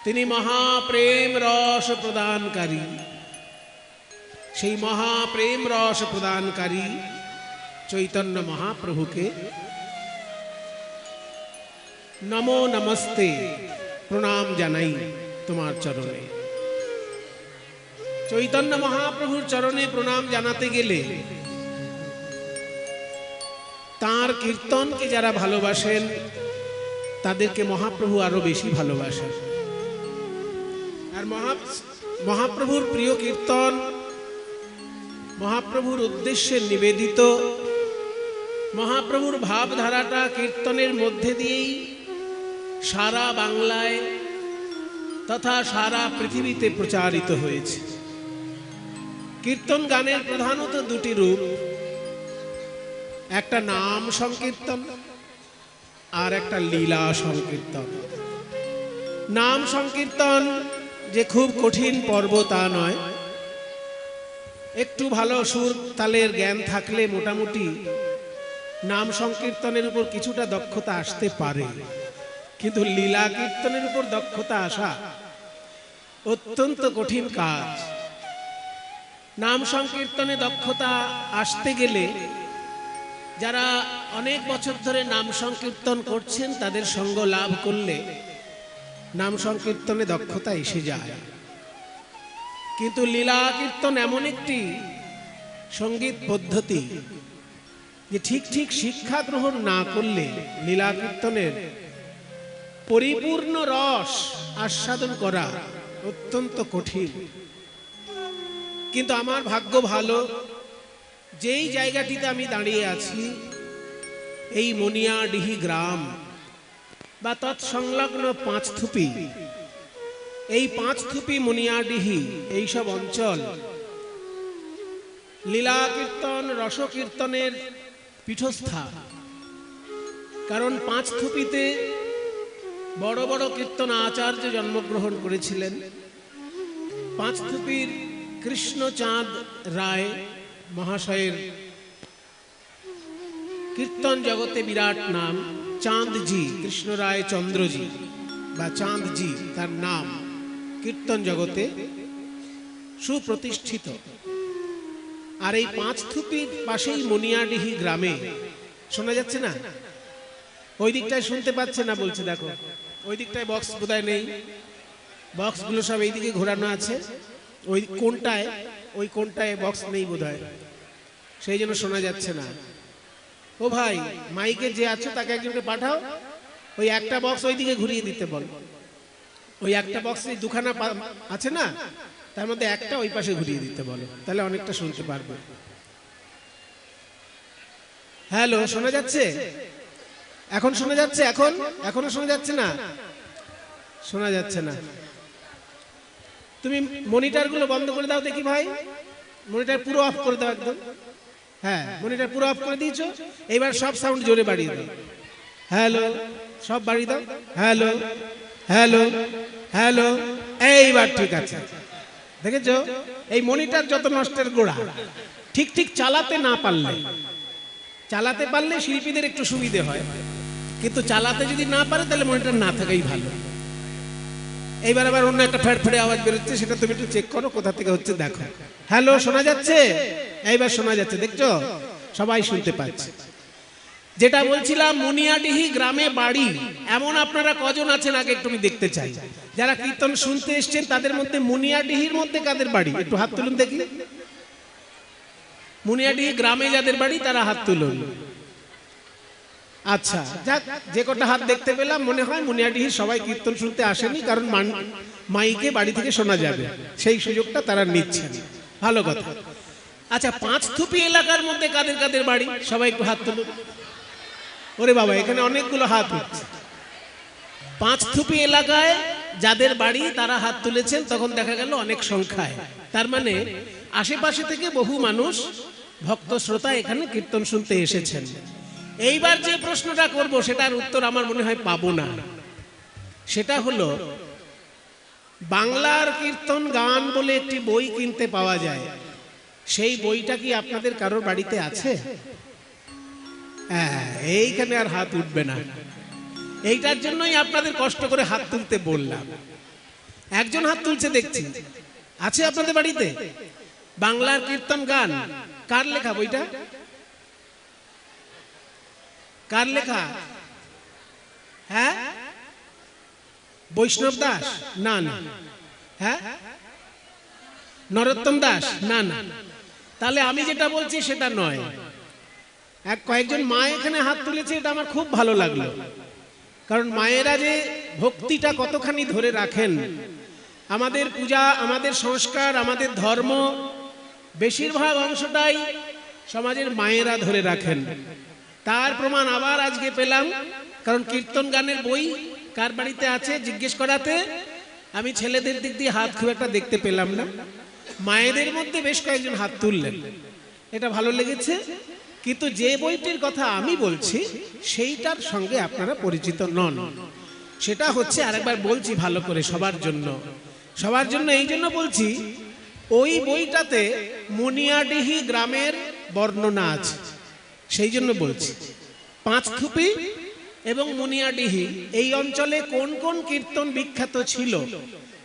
তিনি মহাপ্রেম রস প্রদানকারী। সেই মহাপ্রেম রস প্রদানকারী চৈতন্য মহাপ্রভুকে নমো নমস্তে প্রণাম জানাই তোমার চরণে। চৈতন্য মহাপ্রভুর চরণে প্রণাম জানাতে গেলে তার কীর্তনকে যারা ভালোবাসেন তাদেরকে মহাপ্রভু আরো বেশি ভালোবাসেন। আর মহাপ্রভুর প্রিয় কীর্তন, মহাপ্রভুর উদ্দেশ্যে নিবেদিত মহাপ্রভুর ভাবধারাটা কীর্তনের মধ্যে দিয়েই সারা বাংলায় তথা সারা পৃথিবীতে প্রচারিত হয়েছে। কীর্তন গানের প্রধানত দুটি রূপ, একটা নাম সংকীর্তন আর একটা লীলা সংকীর্তন। নাম সংকীর্তন যে খুব কঠিন পর্ব তা নয়, একটু ভালো সুর তালের জ্ঞান থাকলে মোটামুটি নাম সংকীর্তনের উপর কিছুটা দক্ষতা আসতে পারে, কিন্তু লীলা কীর্তনের উপর দক্ষতা আসা অত্যন্ত কঠিন কাজ। নাম সংকীর্তনে দক্ষতা আসতে গেলে যারা অনেক বছর ধরে নাম সংকীর্তন করছেন তাদের সঙ্গ লাভ করলে নাম সংকীর্তনে দক্ষতা এসে যায়। কিন্তু লীলা কীর্তন এমন একটি সঙ্গীত পদ্ধতি যে ঠিক ঠিক শিক্ষা গ্রহণ না করলে লীলা কীর্তনের পরিপূর্ণ রস আস্বাদন করা অত্যন্ত কঠিন। কিন্তু আমার ভাগ্য ভালো, যেই জায়গাটিতে আমি দাঁড়িয়ে আছি এই মনিয়াডিহি গ্রাম বা তৎসংলগ্ন পাঁচথুপি, এই পাঁচথুপি মনিয়াডিহি এইসব অঞ্চল লীলা কীর্তন রসকীর্তনের পীঠস্থান। কারণ পাঁচথুপিতে বড় বড় কীর্তন আচার্য জন্মগ্রহণ করেছিলেন। পাঁচথুপির কৃষ্ণচাঁদ রায় মহাশয়ের কীর্তন জগতে বিরাট নাম। চাঁদজি, কৃষ্ণ রায় চন্দ্রজি বা চাঁদজি তার নাম কীর্তন জগতে সুপ্রতিষ্ঠিত। আর এই পাঁচথুপির পাশেই মনিয়াডিহি গ্রামে, শোনা যাচ্ছে না? ওই দিকটায় শুনতে পাচ্ছে না বলছে, দেখো ওই দিকটায় বক্স বোধহয় নেই, বক্সগুলো সব এইদিকে ঘোরানো আছে। ওই কোনটায় বক্স নেই বোধহয়, সেই জন্য শোনা যাচ্ছে না। ও ভাই, মাইকে যে আছো তাকে একজনকে পাঠাও, ওই একটা বক্স ওইদিকে ঘুরিয়ে দিতে বল। ওই একটা বক্স দুখানা আছে না, তার মধ্যে একটা ওই পাশে ঘুরিয়ে দিতে বলো, তাহলে অনেকটা শুনতে পারবে। হ্যালো, শোনা যাচ্ছে? এখন শোনা যাচ্ছে? এখনো শোনা যাচ্ছে না? শোনা যাচ্ছে না। তুমি মনিটরগুলো বন্ধ করে দাও দেখি ভাই, মনিটর পুরো অফ করে দাও একদম। হ্যাঁ, মনিটর পুরো অফ করে দিয়েছো, এইবার সব সাউন্ড জোরে বাড়িয়ে দাও। হ্যালো, সব বাড়িয়ে দাও। হ্যালো হ্যালো হ্যালো, এইবার ঠিক আছে। দেখেছো, এই মনিটর যত নষ্টের গোড়া। ঠিক ঠিক চালাতে পারলে শিল্পীদের একটু সুবিধে হয়, কিন্তু চালাতে যদি না পারে তাহলে মনিটর না থাকাই ভালো। এইবার আবার অন্য একটা ফ্যাড়ফেড়ে আওয়াজ বেরোচ্ছে, সেটা তুমি একটু চেক করো কোথা থেকে হচ্ছে, দেখো। হ্যালো, শোনা যাচ্ছে? এইবার শোনা যাচ্ছে, দেখছো? সবাই শুনতে পাচ্ছে। যেটা বলছিলাম, মনিয়াডিহি গ্রামে বাড়ি এমন আপনারা কজন আছেন আগে একটু আমি দেখতে চাই। যারা কীর্তন শুনতে এসছেন তাদের মধ্যে মনিয়াডিহির মধ্যে কাদের বাড়ি একটু হাত তুলুন দেখি। মনিয়াডিহি গ্রামে যাদের বাড়ি তারা হাত তুলুন। আচ্ছা, যাক, যে কটা হাত দেখতে পেলাম মনে হয় মনিয়াডিহি সবাই কীর্তন শুনতে আসেনি, কারণ মাইকে বাড়ি থেকে শোনা যাবে, সেই সুযোগটা তারা নিচ্ছেন। ভালো কথা। আচ্ছা, পাঁচথুপি এলাকার মধ্যে কাদের কাদের বাড়ি সবাই একটু হাত তুলুন। ওরে বাবা, এখানে অনেকগুলো হাত উঠছে। পাঁচথুপি এলাকায় যাদের বাড়ি তারা হাত তুলেছেন, তখন দেখা গেল অনেক সংখ্যায়। তার মানে আশেপাশে থেকে বহু মানুষ ভক্ত শ্রোতা এখানে কীর্তন শুনতে এসেছেন। এইবার যে প্রশ্নটা করব সেটার উত্তর আমার মনে হয় পাবো না। সেটা হলো, বাংলার কীর্তন গান বলে একটি বই কিনতে পাওয়া যায়, সেই বইটা কি আপনাদের কারোর বাড়িতে আছে? হ্যাঁ, এইখানে আর হাত উঠবে না। এইটার জন্যই আপনাদের কষ্ট করে হাত তুলতে বললাম। একজন হাত তুলছে দেখছি, আছে আপনাদের বাড়িতে বাংলার কীর্তন গান? কার লেখা বইটা? কার লেখা? হ্যাঁ, বৈষ্ণব দাস? না না। হ্যাঁ, নরোত্তম দাস? না না। তাহলে আমি যেটা বলছি সেটা নয়। কয়েকজন মা এখানে হাত তুলেছে, এটা আমার খুব ভালো লাগলো। কারণ মায়েরা যে ভক্তিটা কতখানি ধরে রাখেন, আমাদের পূজা, আমাদের সংস্কার, আমাদের ধর্ম, বেশিরভাগ অংশটাই সমাজের মায়েরা ধরে রাখেন। তার প্রমাণ আবার আজকে পেলাম। কারণ কীর্তন গানের বই কার বাড়িতে আছে জিজ্ঞেস করাতে আমি ছেলেদের দিক দিয়ে হাত খুব একটা দেখতে পেলাম না, মায়েদের মধ্যে বেশ কয়েকজন হাত তুললেন, এটা ভালো লেগেছে। কিন্তু যে বইটির কথা আমি বলছি সেইটার সঙ্গে আপনারা পরিচিত নন। সেটা হচ্ছে, আরেকবার বলছি ভালো করে সবার জন্য এই জন্য বলছি, ওই বইটাতে মনিয়াডিহি গ্রামের বর্ণনা আছে, সেই জন্য বলছি। পাঁচথুপি এবং মনিয়াডিহি এই অঞ্চলে কোন কোন কীর্তন বিখ্যাত ছিল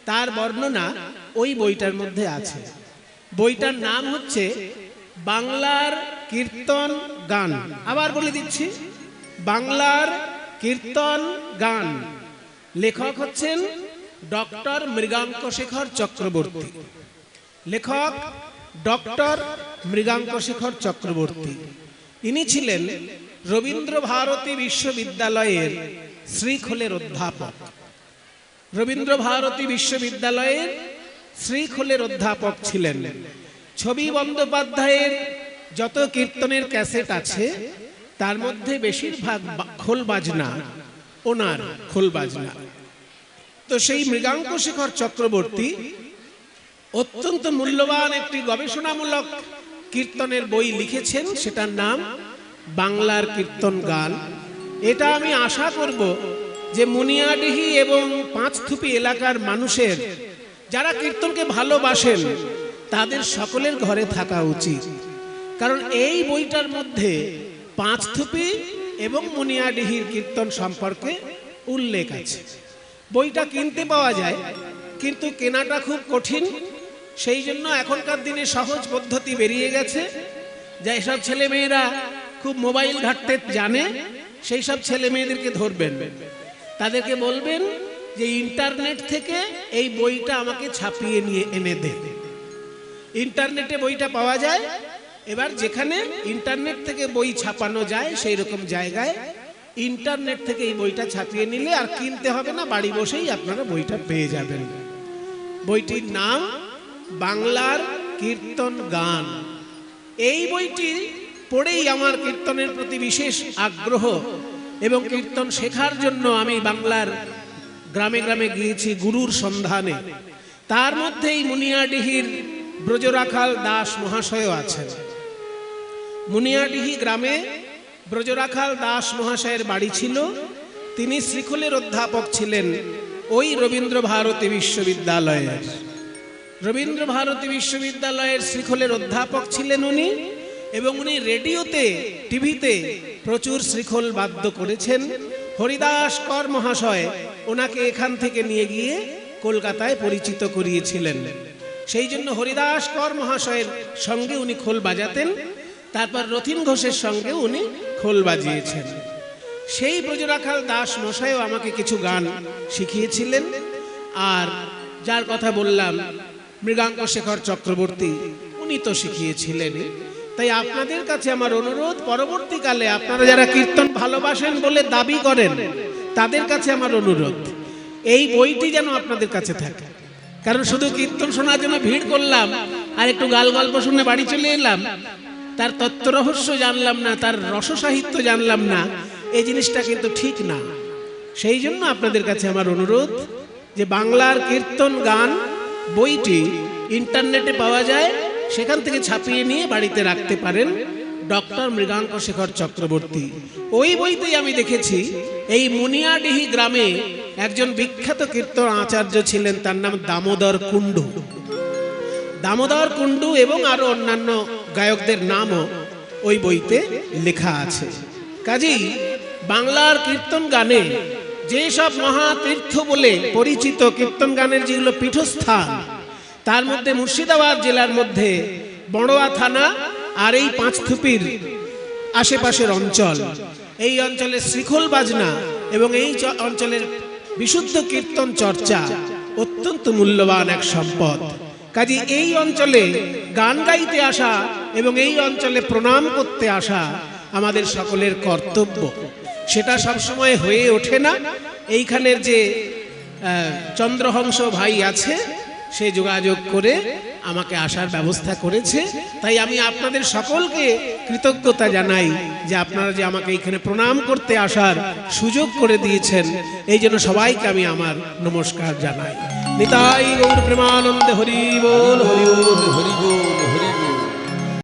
তার বর্ণনা ওই বইটার মধ্যে আছে। বইটার নাম হচ্ছে বাংলার কীর্তন গান, আবার বলে দিচ্ছি, বাংলার কীর্তন গান। লেখক হচ্ছেন ডক্টর মৃগাঙ্কশেখর চক্রবর্তী। লেখক ডক্টর মৃগাঙ্কশেখর চক্রবর্তী। ইনি ছিলেন রবীন্দ্র ভারতী বিশ্ববিদ্যালয়ের শ্রীখোলের অধ্যাপক। রবীন্দ্র ভারতী বিশ্ববিদ্যালয়ের শ্রীখোলের অধ্যাপক ছিলেন। ছবি বন্দ্যোপাধ্যায়ের যত কীর্তনের ক্যাসেট আছে তার মধ্যে বেশিরভাগ খোল বাজনা ওনার খোল বাজনা। তো সেই মৃগাঙ্কশেখর চক্রবর্তী অত্যন্ত মূল্যবান একটি গবেষণামূলক কীর্তনের বই লিখেছেন, সেটার নাম বাংলার কীর্তন গান। এটা আমি আশা করব যে মুনিয়াডিহি এবং পাঁচথুপি এলাকার মানুষের যারা কীর্তনকে ভালোবাসেন তাদের সকলের ঘরে থাকা উচিত, কারণ এই বইটার মধ্যে পাঁচথুপি এবং মুনিয়াডিহির কীর্তন সম্পর্কে উল্লেখ আছে। বইটা কিনতে পাওয়া যায় কিন্তু কেনাটা খুব কঠিন। সেই জন্য এখনকার দিনে সহজ পদ্ধতি বেরিয়ে গেছে, যে এসব ছেলে মেয়েরা খুব মোবাইল ঘাঁটতে জানে সেই সব ছেলে মেয়েদেরকে ধরবেন, তাদেরকে বলবেন যে ইন্টারনেট থেকে এই বইটা আমাকে ছাপিয়ে নিয়ে এনে দে। ইন্টারনেটে বইটা পাওয়া যায়। এবার যেখানে ইন্টারনেট থেকে বই ছাপানো যায় সেই রকম জায়গায় ইন্টারনেট থেকে এই বইটা ছাপিয়ে নিলে আর কিনতে হবে না, বাড়ি বসেই আপনারা বইটা পেয়ে যাবেন। বইটির নাম বাংলার কীর্তন গান। এই বইটি পড়েই আমার কীর্তনের প্রতি বিশেষ আগ্রহ এবং কীর্তন শেখার জন্য আমি বাংলার গ্রামে গ্রামে গিয়েছি গুরুর সন্ধানে। তার মধ্যেই মুনিয়াডিহির ব্রজরাখাল দাস মহাশয়ও আছেন। মুনিয়াডিহি গ্রামে ব্রজরাখাল দাস মহাশয়ের বাড়ি ছিল। তিনি শ্রীখোলের অধ্যাপক ছিলেন ওই রবীন্দ্র ভারতী বিশ্ববিদ্যালয়ের। রবীন্দ্র ভারতী বিশ্ববিদ্যালয়ের শ্রীখোলের অধ্যাপক ছিলেন উনি, এবং উনি রেডিওতে টিভিতে প্রচুর শ্রীখোল বাদ্য করেছেন। হরিদাস কর মহাশয় ওনাকে এখান থেকে নিয়ে গিয়ে কলকাতায় পরিচিত করিয়েছিলেন। সেই জন্য হরিদাস কর মহাশয়ের সঙ্গে উনি খোল বাজাতেন। তারপর রথীন ঘোষের সঙ্গে উনি খোল বাজিয়েছেন। সেই ব্রজরাখাল দাস মশাইও আমাকে কিছু গান শিখিয়েছিলেন। আর যার কথা বললাম মৃগাঙ্কশেখর চক্রবর্তী, উনি তো শিখিয়েছিলেন। তাই আপনাদের কাছে আমার অনুরোধ, পরবর্তীকালে আপনারা যারা কীর্তন ভালোবাসেন বলে দাবি করেন তাদের কাছে আমার অনুরোধ, এই বইটি যেন আপনাদের কাছে থাকে। কারণ শুধু কীর্তন শোনার জন্য ভিড় করলাম আর একটু গাল গল্প শুনে বাড়ি চলে এলাম, তার তত্ত্ব রহস্য জানলাম না, তার রস সাহিত্য জানলাম না, এই জিনিসটা কিন্তু ঠিক না। সেই জন্য আপনাদের কাছে আমার অনুরোধ যে বাংলার কীর্তন গান বইটি ইন্টারনেটে পাওয়া যায়, সেখান থেকে ছাপিয়ে নিয়ে বাড়িতে রাখতে পারেন। ডক্টর মৃগাঙ্কশেখর চক্রবর্তী। ওই বইতেই আমি দেখেছি এই মুনিয়াডিহি গ্রামে একজন বিখ্যাত কীর্তন আচার্য ছিলেন, তার নাম দামোদর কুণ্ডু। দামোদর কুণ্ডু এবং আরো অন্যান্য গায়কদের নামও ওই বইতে লেখা আছে। কাজেই বাংলার কীর্তন গানে যেসব মহাতীর্থ বলে পরিচিত কীর্তন গানের যেগুলো পীঠস্থান, তার মধ্যে মুর্শিদাবাদ জেলার মধ্যে বড়োয়া থানা আর এই পাঁচথুপির আশেপাশের অঞ্চল, এই অঞ্চলের শ্রীখোল বাজনা এবং এই অঞ্চলের বিশুদ্ধ কীর্তন চর্চা অত্যন্ত মূল্যবান এক সম্পদ। কাজে এই অঞ্চলে গান গাইতে আসা এবং এই অঞ্চলে প্রণাম করতে আসা আমাদের সকলের কর্তব্য। সেটা সবসময় হয়ে ওঠে না। এইখানের যে চন্দ্রহংস ভাই আছে সে যোগাযোগ করে আমাকে আসার ব্যবস্থা করেছে। তাই আমি আপনাদের সকলকে কৃতজ্ঞতা জানাই যে আপনারা যে আমাকে এখানে প্রণাম করতে আসার সুযোগ করে দিয়েছেন, এই জন্য সবাইকে আমি আমার নমস্কার জানাই। নিতাই গৌর প্রেমানন্দে হরি বল হরি বল হরি বল।